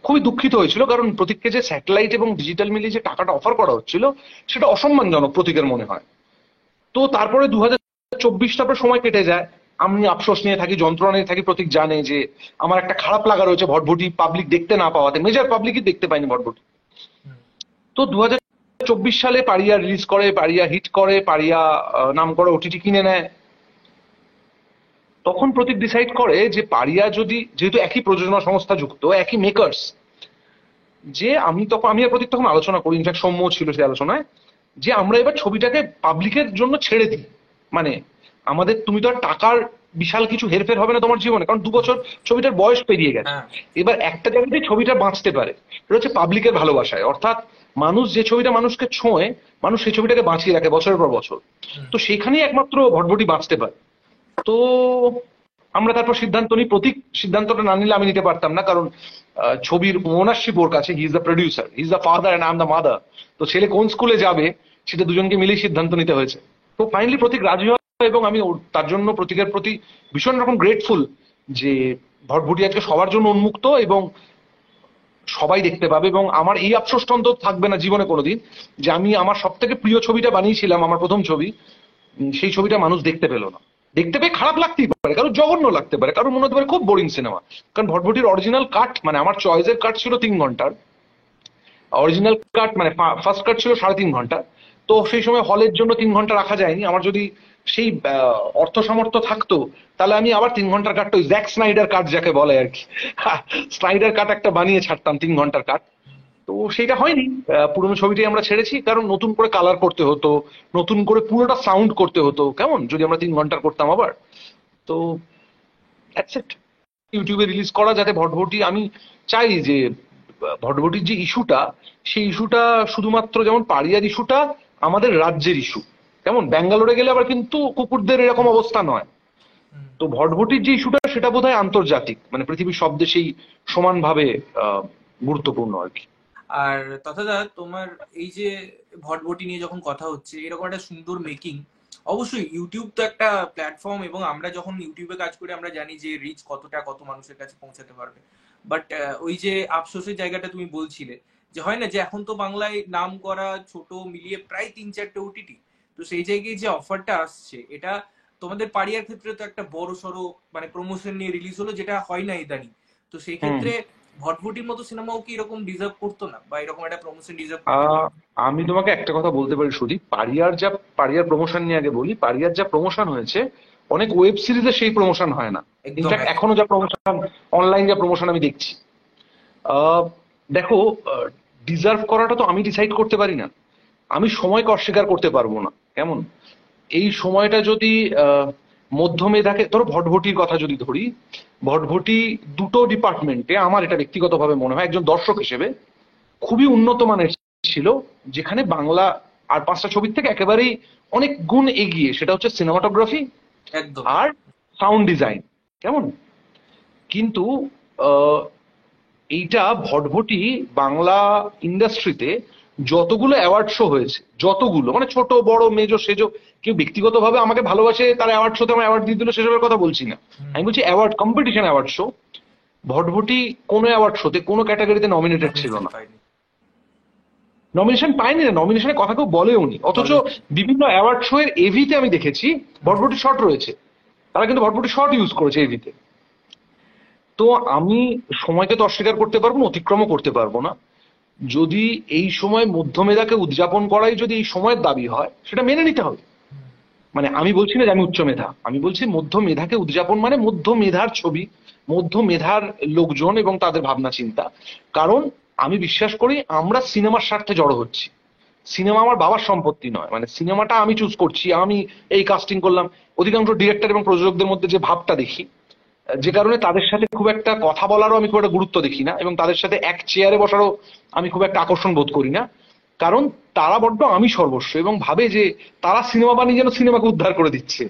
খুবই দুঃখিত হয়েছিল, কারণ প্রতীককে যে স্যাটেলাইট এবং ডিজিটাল মিলিয়ে যে টাকাটা অফার করা হচ্ছিল সেটা অসম্মানজনক প্রতীকের মনে হয়। তো তারপরে 2024 তারপরে সময় কেটে যায়, আমি আফসোস নিয়ে থাকি, যন্ত্রণা নিয়ে থাকি। প্রতীক জানে যে আমার একটা খারাপ লাগা রয়েছে ভটভটি পাবলিক দেখতে না পাওয়াতে, মেজর পাবলিকই দেখতে পাইনি ভটভটি। হুম, তো 2024 সালে পারিয়া রিলিজ করে, পারিয়া হিট করে, পারিয়া নাম করে ওটিটি কিনে নেয়। তখন প্রতীক ডিসাইড করে যে পারিয়া যদি, যেহেতু একই প্রযোজনা সংস্থা যুক্ত, একই মেকার্স, যে আমি আর প্রতীক তখন আলোচনা করি, ইনফ্যাক্ট সৌম্য ছিল সেই আলোচনায়, যে আমরা এবার ছবিটাকে পাবলিকের জন্য ছেড়ে দিই। মানে আমাদের, তুমি তো আর টাকার বিশাল কিছু হেরফের হবে না তোমার জীবনে, কারণ 2 বছর ছবিটার বয়স পেরিয়ে গেছে। হ্যাঁ। এবার একটা জায়গাতে ছবিটা বাঁচতে পারে, এটা হচ্ছে পাবলিকের ভালোবাসায়। অর্থাৎ মানুষ যে ছবিটা মানুষকে ছোঁয়, মানুষ সেই ছবিটাকে বাঁচিয়ে রাখে বছরের পর বছর। হুম, তো সেখানেই একমাত্র ভটভটি বাঁচতে পারে। তো আমরা তারপর সিদ্ধান্ত নিই। প্রতীক সিদ্ধান্তটা না নিলে আমি নিতে পারতাম না, কারণ ছবির ওনারশিপ ওর কাছে, he is the producer, he is the father and I am the mother. তো ছেলে কোন স্কুলে যাবে সেটা দুজনকে মিলেই সিদ্ধান্ত নিতে হয়েছে। তো ফাইনালি প্রতীক রাজি হয়, এবং আমি তার জন্য প্রতীকের প্রতি ভীষণ রকম গ্রেটফুল যে ভটভটি আজকে সবার জন্য উন্মুক্ত এবং সবাই দেখতে পাবে। এবং আমার এই আফসোসটা অন্তত থাকবে না জীবনে কোনোদিন, যে আমি আমার সব থেকে প্রিয় ছবিটা বানিয়েছিলাম, আমার প্রথম ছবি, সেই ছবিটা মানুষ দেখতে পেলো না। দেখতে পেয়ে খারাপ লাগতেই পারে, কারোর জঘন্য লাগতে পারে, কারোর মনে হতে পারে খুব বোরিং সিনেমা। কারণ ভটভটির অরিজিনাল কাট, মানে আমার চয়েসের কাট ছিল 3 ঘন্টার। অরিজিনাল কাট মানে ফার্স্ট কাট ছিল 3.5 ঘন্টা। তো সেই সময় হলের জন্য 3 ঘন্টা রাখা যায়নি। আমার যদি সেই অর্থ সামর্থ্য থাকতো, তাহলে আমি আবার 3 ঘন্টার কাটটা, ওই জ্যাক স্নাইডার কাট যাকে বলে আর কি, স্নাইডার কাট একটা বানিয়ে ছাড়তাম, 3 ঘন্টার কাট। তো সেটা হয়নি। পুরোনো ছবিটাই আমরা ছেড়েছি, কারণ নতুন করে কালার করতে হতো, নতুন করে পুরোটা সাউন্ড করতে হতো, কেমন যদি আমরা 3 ঘন্টার করতাম আবার। তো দ্যাটস ইট। ইউটিউবে রিলিজ করা যাতে ভটভটি, আমি চাই যে ভটভটির যে ইস্যুটা, সেই ইস্যুটা শুধুমাত্র যেমন পাড়িয়ার ইস্যুটা আমাদের রাজ্যের ইস্যু, যেমন ব্যাঙ্গালোরে গেলে আবার কিন্তু কুকুরদের এরকম অবস্থা নয়। হুম। তো ভটভটির যে ইস্যুটা সেটা বোধহয় আন্তর্জাতিক, মানে পৃথিবীর সব দেশেই সমানভাবে আহ গুরুত্বপূর্ণ আর কি। আর তথাদা তোমার এই যে ভটভটি নিয়ে যখন কথা হচ্ছে, এরকম একটা সুন্দর মেকিং, অবশ্যই ইউটিউব তো একটা প্ল্যাটফর্ম, এবং আমরা যখন ইউটিউবে কাজ করি আমরা জানি যে রিচ কতটা, কত মানুষের কাছে পৌঁছাতে পারবে। বাট ওই যে আফসোসের জায়গাটা তুমি বলছিলে, যে হয় না যে এখন তো বাংলায় নাম করা ছোট মিলিয়ে প্রায় 3-4টে ওটিটি, তো সেই জায়গায় যে অফারটা আসছে, এটা তোমাদের পাড়িয়ার ক্ষেত্রে তো একটা বড় সড়ো মানে প্রমোশন নিয়ে রিলিজ হলো, যেটা হয় না ইদানিং। তো সেই হুম। ক্ষেত্রে ভটভটির মতো সিনেমাও কি এরকম ডিজার্ভ করতো না, বা এরকম একটা প্রমোশন ডিজার্ভ করতো না? আহ আমি তোমাকে একটা কথা বলতে পারি সুদীপ, পারিয়ার প্রমোশন নিয়ে আগে বলি। পারিয়ার যা প্রমোশন হয়েছে, অনেক ওয়েব সিরিজে সেই প্রমোশন হয় না। একদম ইনফ্যাক্ট একদম। এখনো যা প্রমোশন, অনলাইন যা প্রমোশন আমি দেখছি, আহ দেখো, ডিজার্ভ করাটা তো আমি ডিসাইড করতে পারি না, আমি সময়কে অস্বীকার করতে পারবো না, কেমন। এই সময়টা যদি মধ্য মেধাকে ধরো, ভটভটির কথা যদি ধরি, ভটভটি দুটো ডিপার্টমেন্টে আমার এটা ব্যক্তিগতভাবে মনে হয় একজন দর্শক হিসেবে খুবই উন্নত মানের ছিল, যেখানে বাংলা আর 5টা ছবির থেকে একেবারেই অনেক গুণ এগিয়ে, সেটা হচ্ছে সিনেমাটোগ্রাফি একদম। আর সাউন্ড ডিজাইন, কেমন। কিন্তু আহ, এইটা ভটভটি বাংলা ইন্ডাস্ট্রিতে যতগুলো অ্যাওয়ার্ড শো হয়েছে, যতগুলো মানে ছোট বড় মেজো সেজো, কেউ ব্যক্তিগতভাবে আমাকে ভালোবাসে তার অ্যাওয়ার্ড শোতে আমার অ্যাওয়ার্ড দিয়ে দিল, সেসবের কথা বলছি না। হুম। আমি বলছি অ্যাওয়ার্ড কম্পিটিশন অ্যাওয়ার্ড শো, ভটভটি কোনো অ্যাওয়ার্ড শোতে কোনো ক্যাটাগরিতে নমিনেটেড ছিল নমিনেশন না। পাইনি। নমিনেশন পায়নি না, নমিনেশনের কথা কেউ বলেওনি, অথচ বলে। বিভিন্ন অ্যাওয়ার্ড শো এর এভিতে আমি দেখেছি ভটভটি শট রয়েছে, তারা কিন্তু ভটভটি শট ইউজ করেছে এভিতে। তো আমি সময়কে তো অস্বীকার করতে পারবো না, অতিক্রমও করতে পারবো না। যদি এই সময় মধ্যমেধাকে উদযাপন করাই যদি এই সময়ের দাবি হয়, সেটা মেনে নিতে হবে। মানে আমি বলছি না যে আমি উচ্চ মেধা, আমি বলছি মধ্য মেধাকে উদযাপন মানে মধ্য মেধার ছবি, মধ্য মেধার লোকজন এবং তাদের ভাবনা চিন্তা। কারণ আমি বিশ্বাস করি আমরা সিনেমার স্বার্থে জড়ো হচ্ছি, সিনেমা আমার বাবার সম্পত্তি নয়, মানে সিনেমাটা আমি চুজ করছি, আমি এই কাস্টিং করলাম। অধিকাংশ ডিরেক্টর এবং প্রযোজকদের মধ্যে যে ভাবটা দেখি, যে কারণে তাদের সাথে খুব একটা কথা বলারও আমি খুব একটা গুরুত্ব দেখি না, এবং তাদের সাথে এক চেয়ারে বসারও আমি খুব একটা আকর্ষণ বোধ করি না। কারণ তারা বড্ড আমি সর্বস্ব, এবং ভাবে যে তারা সিনেমা বানিয়ে যেন সিনেমাকে উদ্ধার করে দিচ্ছে,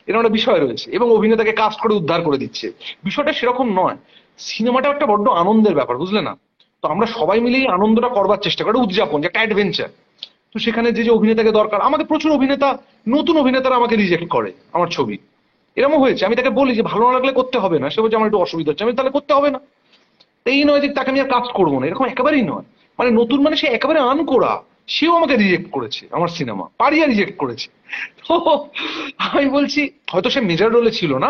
এরকম একটা বিষয় রয়েছে, এবং অভিনেতাকে কাস্ট করে উদ্ধার করে দিচ্ছে। বিষয়টা সেরকম নয়। সিনেমাটা একটা বড্ড আনন্দের ব্যাপার, বুঝলে না। তো আমরা সবাই মিলে এই আনন্দটা করবার চেষ্টা করি, উদযাপন, যে একটা অ্যাডভেঞ্চার। তো সেখানে যে যে অভিনেতাকে দরকার, আমাদের প্রচুর অভিনেতা, নতুন অভিনেতারা আমাকে রিজেক্ট করে আমার ছবি, এরকম হয়েছে। আমি তাকে বলি যে ভালো না লাগলে করতে হবে না, সে বলছে আমার একটু অসুবিধা হচ্ছে, আমি তাহলে করতে হবে না। এই নয় যে তাকে আমি আর কাজ করবো না, এরকম একেবারেই নয়। মানে নতুন মানে সে একেবারে আনকোড়া, সেও আমাকে রিজেক্ট করেছে, আমার সিনেমা পারিয়া রিজেক্ট করেছে। তো আমি বলছি হয়তো সে মেজর রোলে ছিল না।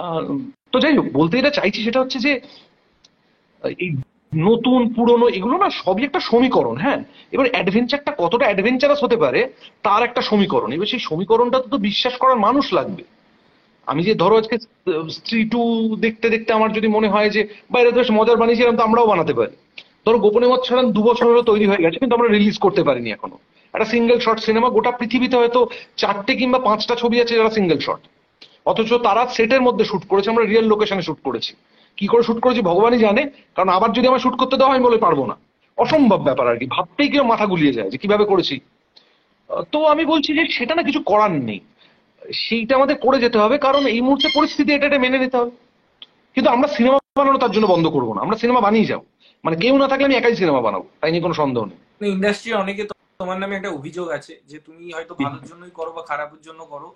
আহ, তো যাই হোক, বলতে এটা চাইছি সেটা হচ্ছে যে এই নতুন পুরনো এগুলো না সবই একটা সমীকরণ, হ্যাঁ। এবার অ্যাডভেঞ্চারটা কতটা অ্যাডভেঞ্চারাস হতে পারে তার একটা সমীকরণ, এবার সেই সমীকরণটা তো বিশ্বাস করার মানুষ লাগবে। আমি যে ধরো আজকে স্ত্রী টু দেখতে দেখতে আমার যদি মনে হয় যে বাইরে তো বেশ মজার বানিয়েছিলাম, তো আমরাও বানাতে পারি। ধরো গোপনে মত ছাড়ান 2 বছর হলো তৈরি হয়ে গেছে, কিন্তু আমরা রিলিজ করতে পারিনি এখনো। একটা সিঙ্গেল শট সিনেমা, গোটা পৃথিবীতে হয়তো 4টে কিংবা 5টা ছবি আছে যারা সিঙ্গেল শট, অথচ তারা সেটের মধ্যে শুট করেছে, আমরা রিয়েল লোকেশনে শুট করেছি। কি করে শুট করেছি ভগবানই জানে, কারণ আবার যদি আমার শুট করতে দেওয়া হয় আমি বলে পারবো না, অসম্ভব ব্যাপার আর কি, ভাবতেই কেউ মাথা গুলিয়ে যায় যে কিভাবে করেছি। তো আমি বলছি যে সেটা না, কিছু করার নেই, সেইটা আমাদের করে যেতে হবে, কারণ এই মুহূর্তে পরিস্থিতি এটা মেনে নিতে হবে। কিন্তু আমরা সিনেমা বানানো তার জন্য বন্ধ করবো না, আমরা সিনেমা বানিয়ে যাবো। মানে কেউ না থাকলে আমি একাই সিনেমা বানাবো, তাই নিয়ে কোনো সন্দেহ নেই। ইন্ডাস্ট্রি অনেকে তোমার নামে একটা অভিযোগ আছে যে তুমি হয়তো ভালোর জন্যই করো বা খারাপের জন্য করো।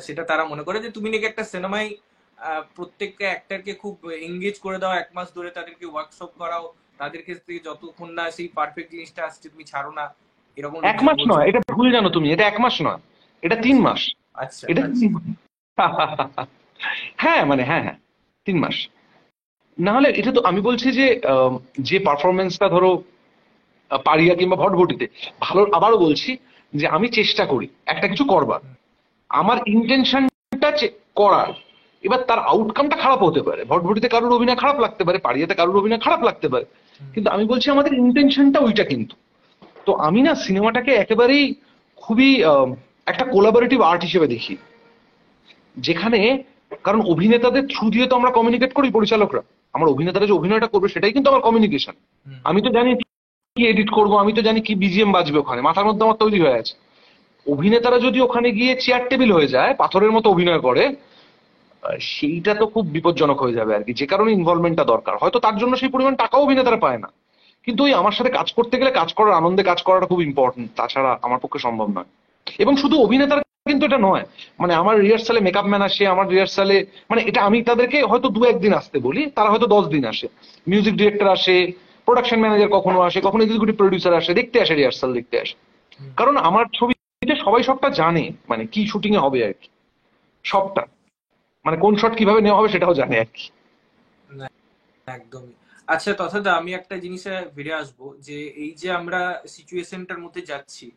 সেটা তারা মনে করে যে তুমি নাকি একটা সিনেমায় প্রত্যেকটা অ্যাক্টরকে খুব এঙ্গেজ করে দাও, 1 মাস ধরে তাদেরকে ওয়ার্কশপ করাও, তাদেরকে যতক্ষণ না সেই পারফেক্ট জিনিসটা আসছে তুমি ছাড়ো না, এরকম এক লোকজন মাস বলছে। নয়, এটা ভুল জানো তুমি, এটা 1 মাস নয়, এটা তিন আচ্ছা মাস আচ্ছা এটা আচ্ছা। 3 মাস। হ্যাঁ মানে হ্যাঁ হ্যাঁ, 3 মাস। না হলে এটা তো আমি বলছি যে যে পারফরমেন্সটা ধরো পারিয়া কিংবা ভটভটিতে ভালো, আবারও বলছি যে আমি চেষ্টা করি একটা কিছু করবার, আমার ইন্টেনশনটা করার। এবার তার আউটকামটা খারাপ হতে পারে, ভটভটিতে কারোর অভিনয় খারাপ লাগতে পারে, পারিয়াতে কারোর অভিনয় খারাপ লাগতে পারে, কিন্তু আমি বলছি আমাদের ইন্টেনশনটা ওইটা কিন্তু। তো আমি না সিনেমাটাকে একেবারেই খুবই একটা কোলাবোরেটিভ আর্ট হিসেবে দেখি, যেখানে, কারণ অভিনেতাদের থ্রু দিয়ে তো আমরা কমিউনিকেট করি পরিচালকরা। আমার অভিনেতারা যে অভিনয়টা করবে সেটাই কিন্তু আমার কমিউনিকেশন। আমি তো জানি কি এডিট করবো, আমি তো জানি কি বিজিএম বাজবে, ওখানে মাথার মধ্যে আমার তৈরি হয়ে আছে। অভিনেতারা যদি ওখানে গিয়ে চেয়ার টেবিল হয়ে যায়, পাথরের মতো অভিনয় করে, সেইটা তো খুব বিপজ্জনক হয়ে যাবে আর কি। যে কারণে ইনভলভমেন্টটা দরকার, হয়তো তার জন্য সেই পরিমাণ টাকাও অভিনেতারা পায় না, কিন্তু ওই আমার সাথে কাজ করতে গেলে কাজ করার আনন্দে কাজ করাটা খুব ইম্পর্টেন্ট, তাছাড়া আমার পক্ষে সম্ভব নয়। এবং শুধু অভিনেতারা কিন্তু এটা নয়, মানে আমার রিহার্সালে মেকআপ ম্যান আসে, আমার রিহার্সালে, মানে এটা আমি তাদেরকে হয়তো 2-1 দিন আসতে বলি, তারা হয়তো 10 দিন আসে। মিউজিক ডিরেক্টর আসে, প্রোডাকশন ম্যানেজার কখনো আসে, কখনো এক্সিকিউটিভ প্রডিউসার আসে, দেখতে আসে, রিহার্সাল দেখতে আসে। কারণ আমার ছবিতে সবাই সবটা জানে, মানে কি শুটিং এ হবে আর কি, সবটা, মানে কোন শট কিভাবে নেওয়া হবে সেটাও জানে আর কি। না, একদমই। আচ্ছা তথাদা, আমি একটা জিনিসে ফিরে আসবো, যে এই যে আমরা সিচুয়েশনটার মধ্যে যাচ্ছি,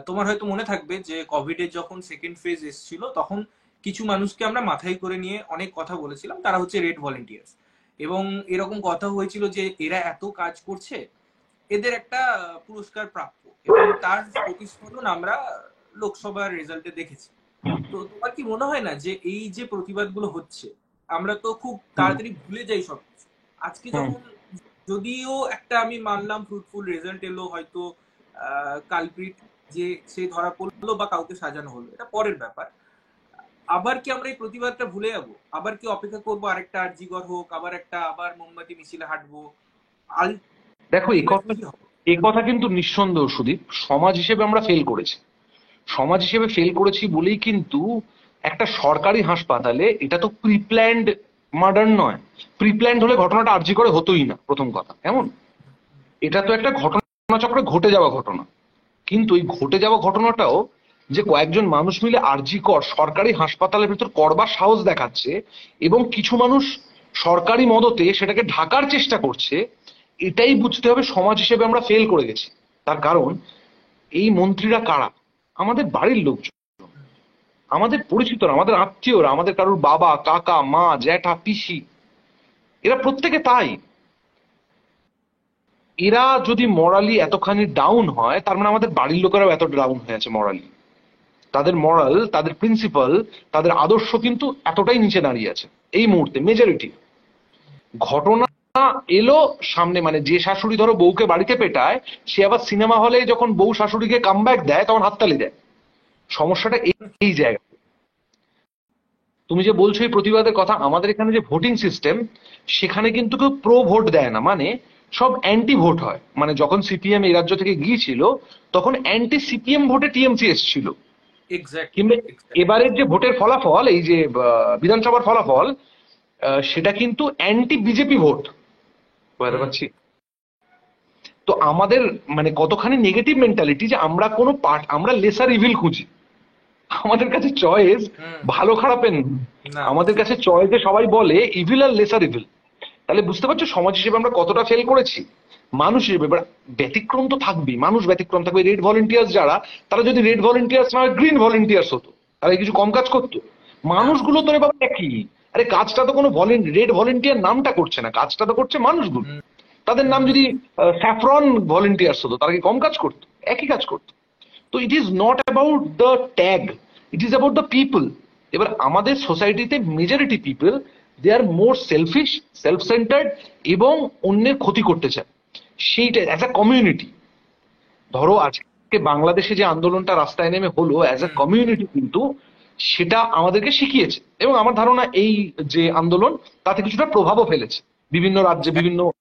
তোমার হয়তো মনে থাকবে যে কোভিড এর যখন সেকেন্ড ফেজ এসেছিল, তখন কিছু মানুষকে আমরা মাথায় করে নিয়ে অনেক কথা বলেছিলাম, তারা হচ্ছে রেড ভলেন্টিয়ার্স। এবং এরকম কথা হয়েছিল যে এরা এত কাজ করছে, এদের একটা পুরস্কার প্রাপ্য, এবং তার প্রতিফলন আমরা লোকসভার রেজাল্টে দেখেছি। তো তোমার কি মনে হয় না যে এই যে প্রতিবাদগুলো হচ্ছে, আমরা তো খুব হুম তাড়াতাড়ি ভুলে যাই সবকিছু। আজকে হুম যখন, যদিও একটা আমি মানলাম ফ্রুটফুল রেজাল্ট এলো, হয়তো কালপ্রিট যে সে ধরা পড়লো বা কাউকে সাজানো হলো, এটা পরের ব্যাপার। আবার কি আমরা এই প্রতিবাদটা ভুলে যাবো? আবার কি অপেক্ষা করবো আরেকটা আরজিকর হোক, আবার মোমবাতি মিছিলে হাঁটবো? দেখো, এই কথা, আলটিমেটলি কি হবে? এই কথা কিন্তু নিঃসন্দেহ সুদীপ, সমাজ হিসেবে আমরা ফেল করেছি। সমাজ হিসেবে ফেল করেছি বলেই কিন্তু একটা সরকারি হাসপাতালে, এটা তো প্রিপ্ল্যান্ড মার্ডার নয়। প্রিপ্ল্যান্ড হলে ঘটনাটা আরজি করে হতোই না, প্রথম কথা এমন। এটা তো একটা ঘটনাচক্রে ঘটে যাওয়া ঘটনা। কিন্তু এই ঘটে যাওয়া ঘটনাটাও যে কয়েকজন মানুষ মিলে আরজি কর সরকারি হাসপাতালের ভিতর করবার সাহস দেখাচ্ছে, এবং কিছু মানুষ সরকারি মদতে সেটাকে ঢাকার চেষ্টা করছে, এটাই বুঝতে হবে সমাজ হিসেবে আমরা ফেল করে গেছি। তার কারণ, এই মন্ত্রীরা কারা? আমাদের বাড়ির লোকজন, আমাদের পরিচিতরা, আমাদের আত্মীয়রা, আমাদের কারোর বাবা, কাকা, মা, জ্যাঠা, পিসি, এরা প্রত্যেকে তাই। এরা যদি মরালি এতখানি ডাউন হয়, তার মানে আমাদের বাড়ির লোকেরাও এত ডাউন হয়ে আছে মরালি। তাদের মরাল, তাদের প্রিন্সিপাল, তাদের আদর্শ কিন্তু এতটাই নিচে দাঁড়িয়ে আছে এই মুহূর্তে মেজরিটি। ঘটনা এলো সামনে, মানে যে শাশুড়ি ধরো বউকে বাড়িতে পেটায়, সে আবার সিনেমা হলে যখন বউ শাশুড়িকে কামব্যাক দেয় তখন হাততালি দেয়। সমস্যাটা এই জায়গা। তুমি যে বলছো এই প্রতিবাদের কথা, আমাদের এখানে যে ভোটিং সিস্টেম, সেখানে কিন্তু কেউ প্রো ভোট দেয় না, মানে সব অ্যান্টি ভোট হয়। মানে যখন সিপিএম এই রাজ্য থেকে গিয়েছিল, তখন অ্যান্টি সিপিএম ভোটে টিএমসি এসেছিল। এক্স্যাক্টলি, কিংবা এক্স্যাক্টলি। এবারের যে ভোটের ফলাফল, এই যে বিধানসভার ফলাফল, সেটা কিন্তু অ্যান্টি বিজেপি ভোট, বুঝতে হুম, পারছি। তো আমাদের মানে কতখানি নেগেটিভ মেন্টালিটি, যে আমরা কোনো পার্ট, আমরা লেসার ইভিল খুঁজি। আমাদের কাছে চয়েস হুম। ভালো খারাপের নেই। না, আমাদের কাছে চয়েসে সবাই বলে ইভিল আর লেসার ইভিল। তাহলে বুঝতে পারছো সমাজ হিসেবে আমরা কতটা ফেল করেছি। মানুষ হিসেবে এবার ব্যতিক্রম তো থাকবেই, মানুষ ব্যতিক্রম থাকবে। রেড ভলেন্টিয়ার্স যারা, তারা যদি রেড ভলেন্টিয়ার্স না গ্রিন ভলেন্টিয়ার্স হতো, তারা কিছু কম কাজ করতো? না। মানুষগুলো তো রে বাবা একই। আরে কাজটা তো কোনো রেড ভলেন্টিয়ার নামটা করছে না, কাজটা তো করছে মানুষগুলো। হুম, তাদের নাম হুম, যদি স্যাফরন ভলেন্টিয়ার্স হতো, তারা কি কম কাজ করতো? একই কাজ করতো। তো it is not about the tag, it is about the people. এবার আমাদের সোসাইটিতে মেজরিটি পিপল, দে আর মোর সেলফিশ, সেলফ সেন্টার্ড, এবং অন্যের ক্ষতি করতে চায়। সেইটা অ্যাজ আ কমিউনিটি, ধরো আজকে বাংলাদেশে যে আন্দোলনটা রাস্তায় নেমে হলো, অ্যাজ আ হুম, কমিউনিটি কিন্তু সেটা আমাদেরকে শিখিয়েছে। এবং আমার ধারণা এই যে আন্দোলন, তাতে কিছুটা প্রভাবও ফেলেছে। বিভিন্ন রাজ্যে, বিভিন্ন হুম,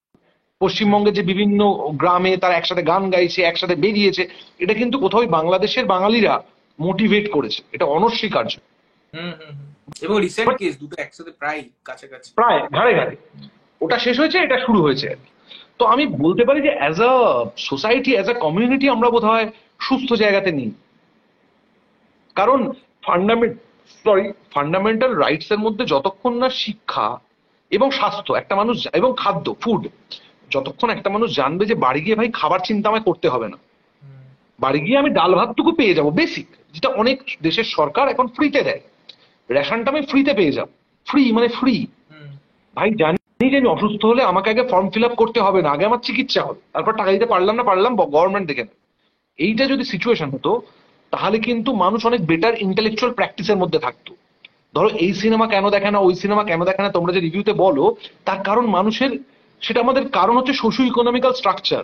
পশ্চিমবঙ্গের যে বিভিন্ন গ্রামে তারা একসাথে গান গাইছে, একসাথে বেরিয়েছে, এটা কিন্তু কোথাও বাংলাদেশের বাঙালিরা মোটিভেট করেছে, এটা অনস্বীকার্য। হুম, হুম, হুম। এবং রিসেন্ট বাট কেস দুটো একসাথে প্রায় কাছাকাছি। প্রায় ঘাড়ে ঘাড়ে ওটা শেষ হয়েছে, এটা শুরু হয়েছে আর কি। তো আমি বলতে পারি যে as a society, as a community আমরা বোধহয় সুস্থ জায়গাতে নেই। কারণ ফান্ডামেন্ট সরি ফান্ডামেন্টাল রাইটস এর মধ্যে যতক্ষণ না শিক্ষা এবং স্বাস্থ্য, একটা মানুষ এবং খাদ্য, ফুড, যতক্ষণ একটা মানুষ জানবে যে বাড়ি গিয়ে ভাই খাবার চিন্তা আমায় করতে হবে না, হুম, বাড়ি গিয়ে আমি ডাল ভাতটুকু পেয়ে যাবো বেসিক, যেটা অনেক দেশের সরকার এখন ফ্রিতে দেয়, রেশনটা আমি ফ্রিতে পেয়ে যাবো। ফ্রি মানে ফ্রি, হুম, ভাই জানি যে আমি অসুস্থ হলে আমাকে আগে ফর্ম ফিল আপ করতে হবে না, আগে আমার চিকিৎসা হবে, তারপর টাকা দিতে পারলাম না পারলাম গভর্নমেন্ট দেখে নেবে। এইটা যদি সিচুয়েশন হতো তাহলে কিন্তু মানুষ অনেক বেটার ইন্টেলেকচুয়াল প্র্যাকটিসের মধ্যে থাকতো। ধরো এই সিনেমা কেন দেখে না, ওই সিনেমা কেন দেখে না, তোমরা যে রিভিউতে বলো তার কারণ মানুষের, সেটা আমাদের কারণ হচ্ছে সোশিও ইকোনমিক্যাল স্ট্রাকচার।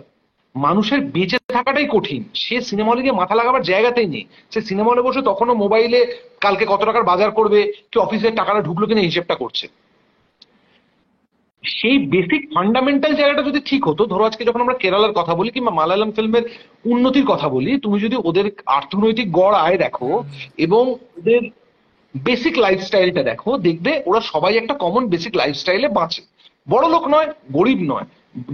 মানুষের বেঁচে থাকাটাই কঠিন, সে সিনেমা হলে গিয়ে মাথা লাগাবার জায়গাতেই নেই। সে সিনেমা হলে বসে তখনও মোবাইলে কালকে কত টাকার বাজার করবে, কি অফিসের টাকাটা ঢুকলো কিনা হিসেবটা করছে। সেই বেসিক ফান্ডামেন্টাল জায়গাটা যদি ঠিক হতো, ধরো আজকে যখন আমরা কেরালার কথা বলি কিংবা মালায়ালাম ফিল্মের উন্নতির কথা বলি, তুমি যদি ওদের অর্থনৈতিক গড় আয় দেখো এবং ওদের বেসিক লাইফস্টাইলটা দেখো, দেখবে ওরা সবাই একটা কমন বেসিক লাইফস্টাইলে বাঁচে। বড় লোক নয়, গরিব নয়,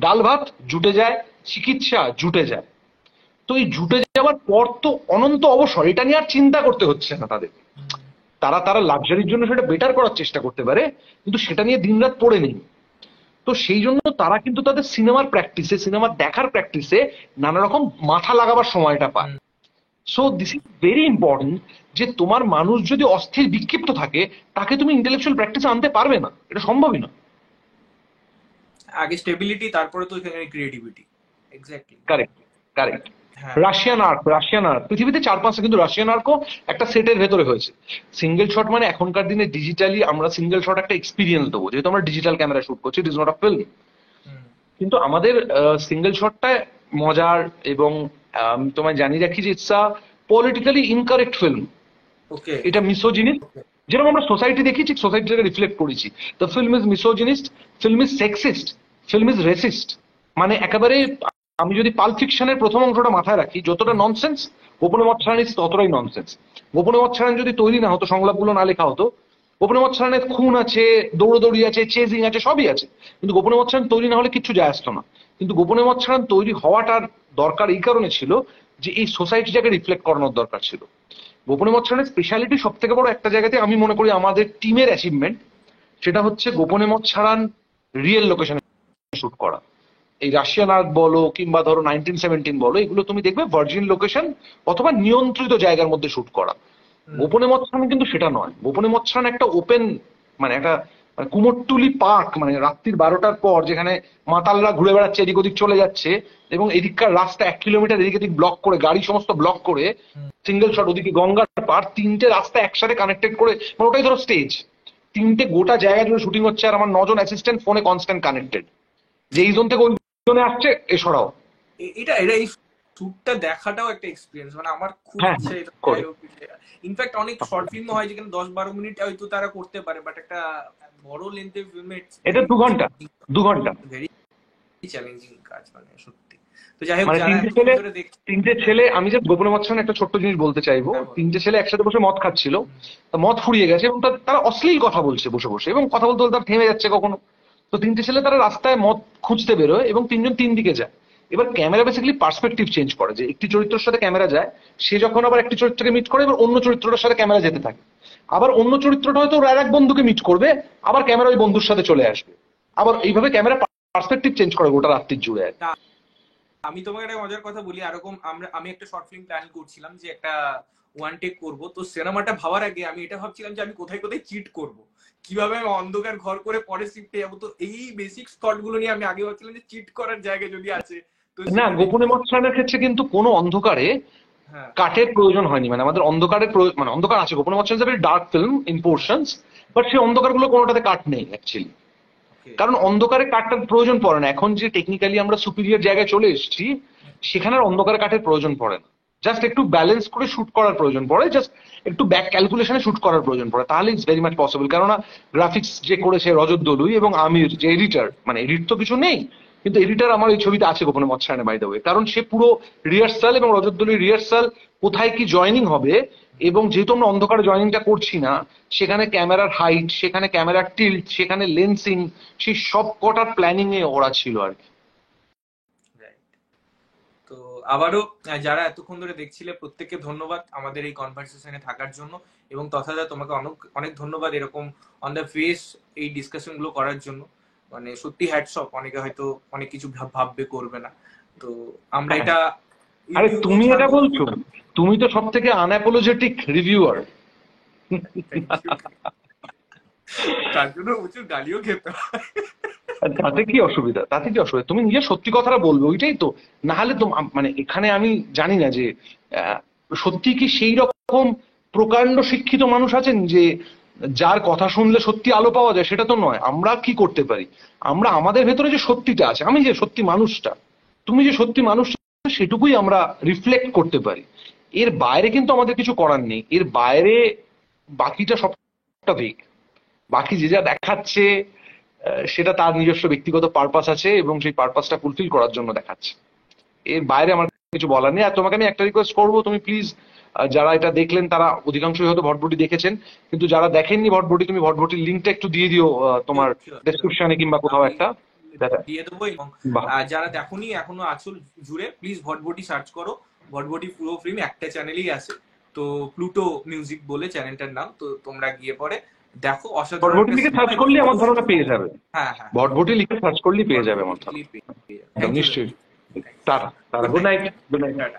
ডাল ভাত জুটে যায়, চিকিৎসা জুটে যায়। তো এই জুটে যাওয়ার পর তো অনন্ত অবসর, এটা নিয়ে আর চিন্তা করতে হচ্ছে না তাদের। তারা তারা লাক্সারির জন্য সেটা বেটার করার চেষ্টা করতে পারে, কিন্তু সেটা নিয়ে দিনরাত পড়ে নেই। তো সেই জন্য তারা কিন্তু তাদের সিনেমার প্র্যাকটিসে, সিনেমা দেখার প্র্যাকটিসে নানা রকম মাথা লাগাবার সময়টা পায়। So this is very important যে তোমার মানুষ যদি অস্থির বিক্ষিপ্ত থাকে, তাকে তুমি ইন্টেলেকচুয়াল প্র্যাকটিসে আনতে পারবে না, এটা সম্ভবই না। আগে স্টেবিলিটি, তারপরে তো এখানে ক্রিয়েটিভিটি। Exactly correct, correct. হ্যাঁ। রাশিয়ান আর্ক পৃথিবীতে 4-5টা কিন্তু রাশিয়ান আর্কও একটা সেটের ভেতরে হয়েছে। সিঙ্গেল শট মানে এখনকার দিনে ডিজিটালি আমরা সিঙ্গেল শট একটা এক্সপিরিয়েন্স দেবো, যেহেতু আমরা ডিজিটাল ক্যামেরা শুট করছি, it is not a film. কিন্তু আমাদের সিঙ্গেল শটটা মজার, এবং তোমায় জানিয়ে রাখি যে it's a politically incorrect film. Okay. এটা মিসোজিনিস্ট, যেরকম আমরা সোসাইটি দেখি ঠিক সোসাইটিটাকে রিফ্লেক্ট করেছি। The film is misogynist, film is sexist, film is racist. মানে একেবারে আমি যদি পাল্প ফিকশনের প্রথম অংশটা মাথায় রাখি, যতটা ননসেন্স গোপনে মৎস্যরানী ততটাই ননসেন্স। গোপনে মৎস্যরানী যদি তৈরি না হতো, সংলাপগুলো না লেখা হতো, গোপনে মৎস্যরানীর খুন আছে, দৌড়দৌড়ি আছে, চেজিং আছে, সবই আছে, কিন্তু গোপনে মৎস্যরানী তৈরি না হলে কিচ্ছু যায় আসতো না। কিন্তু গোপনে মৎস্যরানী তৈরি হওয়াটার দরকার এই কারণে ছিল যে এই সোসাইটিটাকে রিফ্লেক্ট করানোর দরকার ছিল। গোপনে মৎস্যরানের স্পেশালিটি সব থেকে বড় একটা জায়গাতে আমি মনে করি আমাদের টিমের অ্যাচিভমেন্ট, সেটা হচ্ছে গোপনে মৎস্যরান রিয়েল লোকেশনে শুট করা। এই রাশিয়ান আর্ক বলো কিংবা ধরো 1917 বলো, এগুলো তুমি দেখবে ভার্জিন লোকেশন অথবা নিয়ন্ত্রিত জায়গার মধ্যে শুট করা। গোপনে মৎস্যরান কিন্তু সেটা নয়। গোপনে মৎস্যরান একটা ওপেন, মানে একটা কুমোরটুলি পার্ক, মানে রাত্রির 12টার পর যেখানে মাতালরা ঘুরে বেড়াচ্ছে, এদিক ওদিক চলে যাচ্ছে, এবং এদিককার রাস্তা 1 কিলোমিটার এদিক এদিক ব্লক করে, গাড়ি সমস্ত ব্লক করে, সিঙ্গেল শট, ওদিকে গঙ্গার পার, 3টে রাস্তা একসাথে কানেক্টেড করে, মানে ওটাই ধরো স্টেজ, 3টে গোটা জায়গা জুড়ে শুটিং হচ্ছে, আর আমার 9জন অ্যাসিস্ট্যান্ট ফোনে কনস্ট্যান্ট কানেক্টেড, যে এই জোন থেকে ওই জোনে আসছে, এছাড়াও এটা এটা এই শ্যুটটা দেখাটাও একটা এক্সপিরিয়েন্স। মানে আমার খুব হ্যাঁ ইচ্ছে এটা। করে। ইনফ্যাক্ট অনেক শর্ট ফিল্ম হয় যেখানে 10-12 মিনিট হয়তো তারা করতে পারে, বাট একটা বড় লেন্থের ফিল্মে এটা 2 ঘন্টা, 2 ঘন্টা ভেরি চ্যালেঞ্জিং কাজ, মানে সত্যি। তো যাই হোক, মানে যারা তিনটে ছেলে, আমি যে গোপনে মৎস্যরানে একটা ছোট্ট জিনিস বলতে চাইবো, 3টে ছেলে একসাথে বসে মদ খাচ্ছিল, মদ ফুরিয়ে গেছে এবং তারা অশ্লীল কথা বলছে বসে বসে, এবং কথা বলতে বলতে তারা থেমে যাচ্ছে কখনো। তো 3টে ছেলে তারা রাস্তায় মদ খুঁজতে বেরোয় এবং 3জন 3 দিকে যায়। এবার ক্যামেরা বেসিক্যালি পার্সপেক্টিভ চেঞ্জ করে, যে একটি চরিত্রের সাথে ক্যামেরা যায়, সে যখন আবার একটি চরিত্রকে মিট করে, এবার অন্য চরিত্রটার সাথে ক্যামেরা যেতে থাকে, আবার অন্য চরিত্রটা হয়তো ওর আর এক বন্ধুকে মিট করবে, আবার ক্যামেরা ওই বন্ধুর সাথে চলে আসবে, আবার এইভাবে ক্যামেরা পার্সপেক্টিভ চেঞ্জ করে গোটা রাত্রির জুড়ে। আমি তোমাকে একটা মজার কথা বলি, এরকম আমি একটা শর্ট ফিল্ম প্ল্যান করছিলাম যে একটা ওয়ান টেক করব। তো সিনেমাটা ভাবার আগে আমি এটা ভাবছিলাম যে আমি কোথায় কোথায় চিট করব, কিভাবে আমি অন্ধকার ঘর করে পরে শিফটে যাবো। তো এই বেসিক থট গুলো নিয়ে আমি আগে ভাবছিলাম যে চিট করার জায়গা যদি আছে। তো না, গোপনে মৎস্যরানের ক্ষেত্রে কিন্তু কোনো অন্ধকারে কাঠের প্রয়োজন হয়নি। মানে আমাদের অন্ধকারের মানে অন্ধকার আছে, গোপনে মৎস্যরান dark film in portions, but সেই অন্ধকার গুলো কোনোটাতে কাঠ নেই অ্যাকচুয়ালি, কারণ অন্ধকারে কাঠটার প্রয়োজন পড়ে না। এখন যে টেকনিক্যালি আমরা সুপিরিয়র জায়গায় চলে এসেছি, সেখানে আর অন্ধকারে কাঠের প্রয়োজন পড়ে না, জাস্ট একটু ব্যালেন্স করে শুট করার প্রয়োজন পড়ে, জাস্ট একটু ব্যাক ক্যালকুলেশনে শুট করার প্রয়োজন পড়ে, তাহলে ইটস ভেরি মাচ পসিবল। কেননা গ্রাফিক্স যে করেছে রজত দলুই এবং আমির যে এডিটর, মানে এডিট তো কিছু নেই, কিন্তু এডিটর আমার এই ছবিতে আছে গোপনে মৎস্যরানে বাই দ্য ওয়ে, কারণ সে পুরো রিহার্সাল, এবং রজত দলুই রিহার্সাল কোথায় কি জয়নিং হবে, এবং যেহেতু আমরা অন্ধকারে জয়নিংটা করছি না, সেখানে ক্যামেরার হাইট, সেখানে ক্যামেরার টিল্ট, সেখানে লেন্সিং, সেই সব কটার প্ল্যানিং এ ওরা ছিল আর কি। তো আবারও যারা এতক্ষণ ধরে দেখছিলে প্রত্যেককে ধন্যবাদ আমাদের এই কনভারসেশনে থাকার জন্য, এবং তথাযথ তোমাকে অনেক অনেক ধন্যবাদ এরকম অন দ্য ফেস এই ডিসকাশন গুলো করার জন্য। মানে সত্যি হ্যাটস অফ। অনেকে হয়তো অনেক কিছু ভাববে, করবে না, তো আমরা এটা। আরে তুমি এটা বলছো, তুমি তো সব থেকে আনঅ্যাপোলজেটিক রিভিউয়ার, তার জন্য প্রচুর গালিও খেতে হয়। তাতে কি অসুবিধা, তাতে কি অসুবিধা? তুমি নিজের সত্যি কথাটা বলবে, ওইটাই তো। না হলে তো মানে এখানে আমি জানি না যে আহ, সত্যি কি সেই রকম প্রকাণ্ড শিক্ষিত মানুষ আছেন যে যার কথা শুনলে সত্যি আলো পাওয়া যায়, সেটা তো নয়। আমরা কি করতে পারি, আমরা আমাদের ভেতরে যে সত্যিটা আছে, আমি যে সত্যি মানুষটা, তুমি যে সত্যি মানুষটা, সেটুকুই আমরা রিফ্লেক্ট করতে পারি। এর বাইরে কিন্তু আমাদের কিছু করার নেই। এর বাইরে বাকিটা সবটা ভেগ। বাকি যে যা দেখাচ্ছে সেটা তার নিজস্ব ব্যক্তিগত পারপাস আছে এবং সেই পারপাসটা ফুলফিল করার জন্য দেখাচ্ছে। এর বাইরে আমার কিছু বলার নেই। আর তোমাকে আমি একটা রিকোয়েস্ট করবো, তুমি প্লিজ, যারা এটা দেখলেন তারা অধিকাংশই হয়তো ভটভটি দেখেছেন, কিন্তু যারা দেখেননি ভটভটি, তুমি ভটভটির লিঙ্কটা একটু দিয়ে দিও তোমার শিওর শিওর শিওর, ডেসক্রিপশনে কিংবা কোথাও আমি একটা। দিয়ে দেবো। এবং বাহ। যারা দেখোনি এখনো আছো জুড়ে, প্লিজ ভটভটি সার্চ করো। ভটভটি পুরো ফিল্ম একটা চ্যানেলই আছে, তো প্লুটো মিউজিক বলে চ্যানেলটার নাম, তো তোমরা গিয়ে পরে দেখো। অসাধারণ ভটভটি একটা লিখে সিনেমা সার্চ এবং করলে আমার ধারণা অবশ্যই। পেয়ে যাবে। হ্যাঁ হ্যাঁ, ভটভটি লিখে সার্চ করলেই পেয়ে যাবে ভটভটি আমার ধারণা। লিখলেই পেয়ে যাবে। একদম থ্যাংক ইউ। নিশ্চয়ই। Tata, tata, good good night. Night, good night. Tata.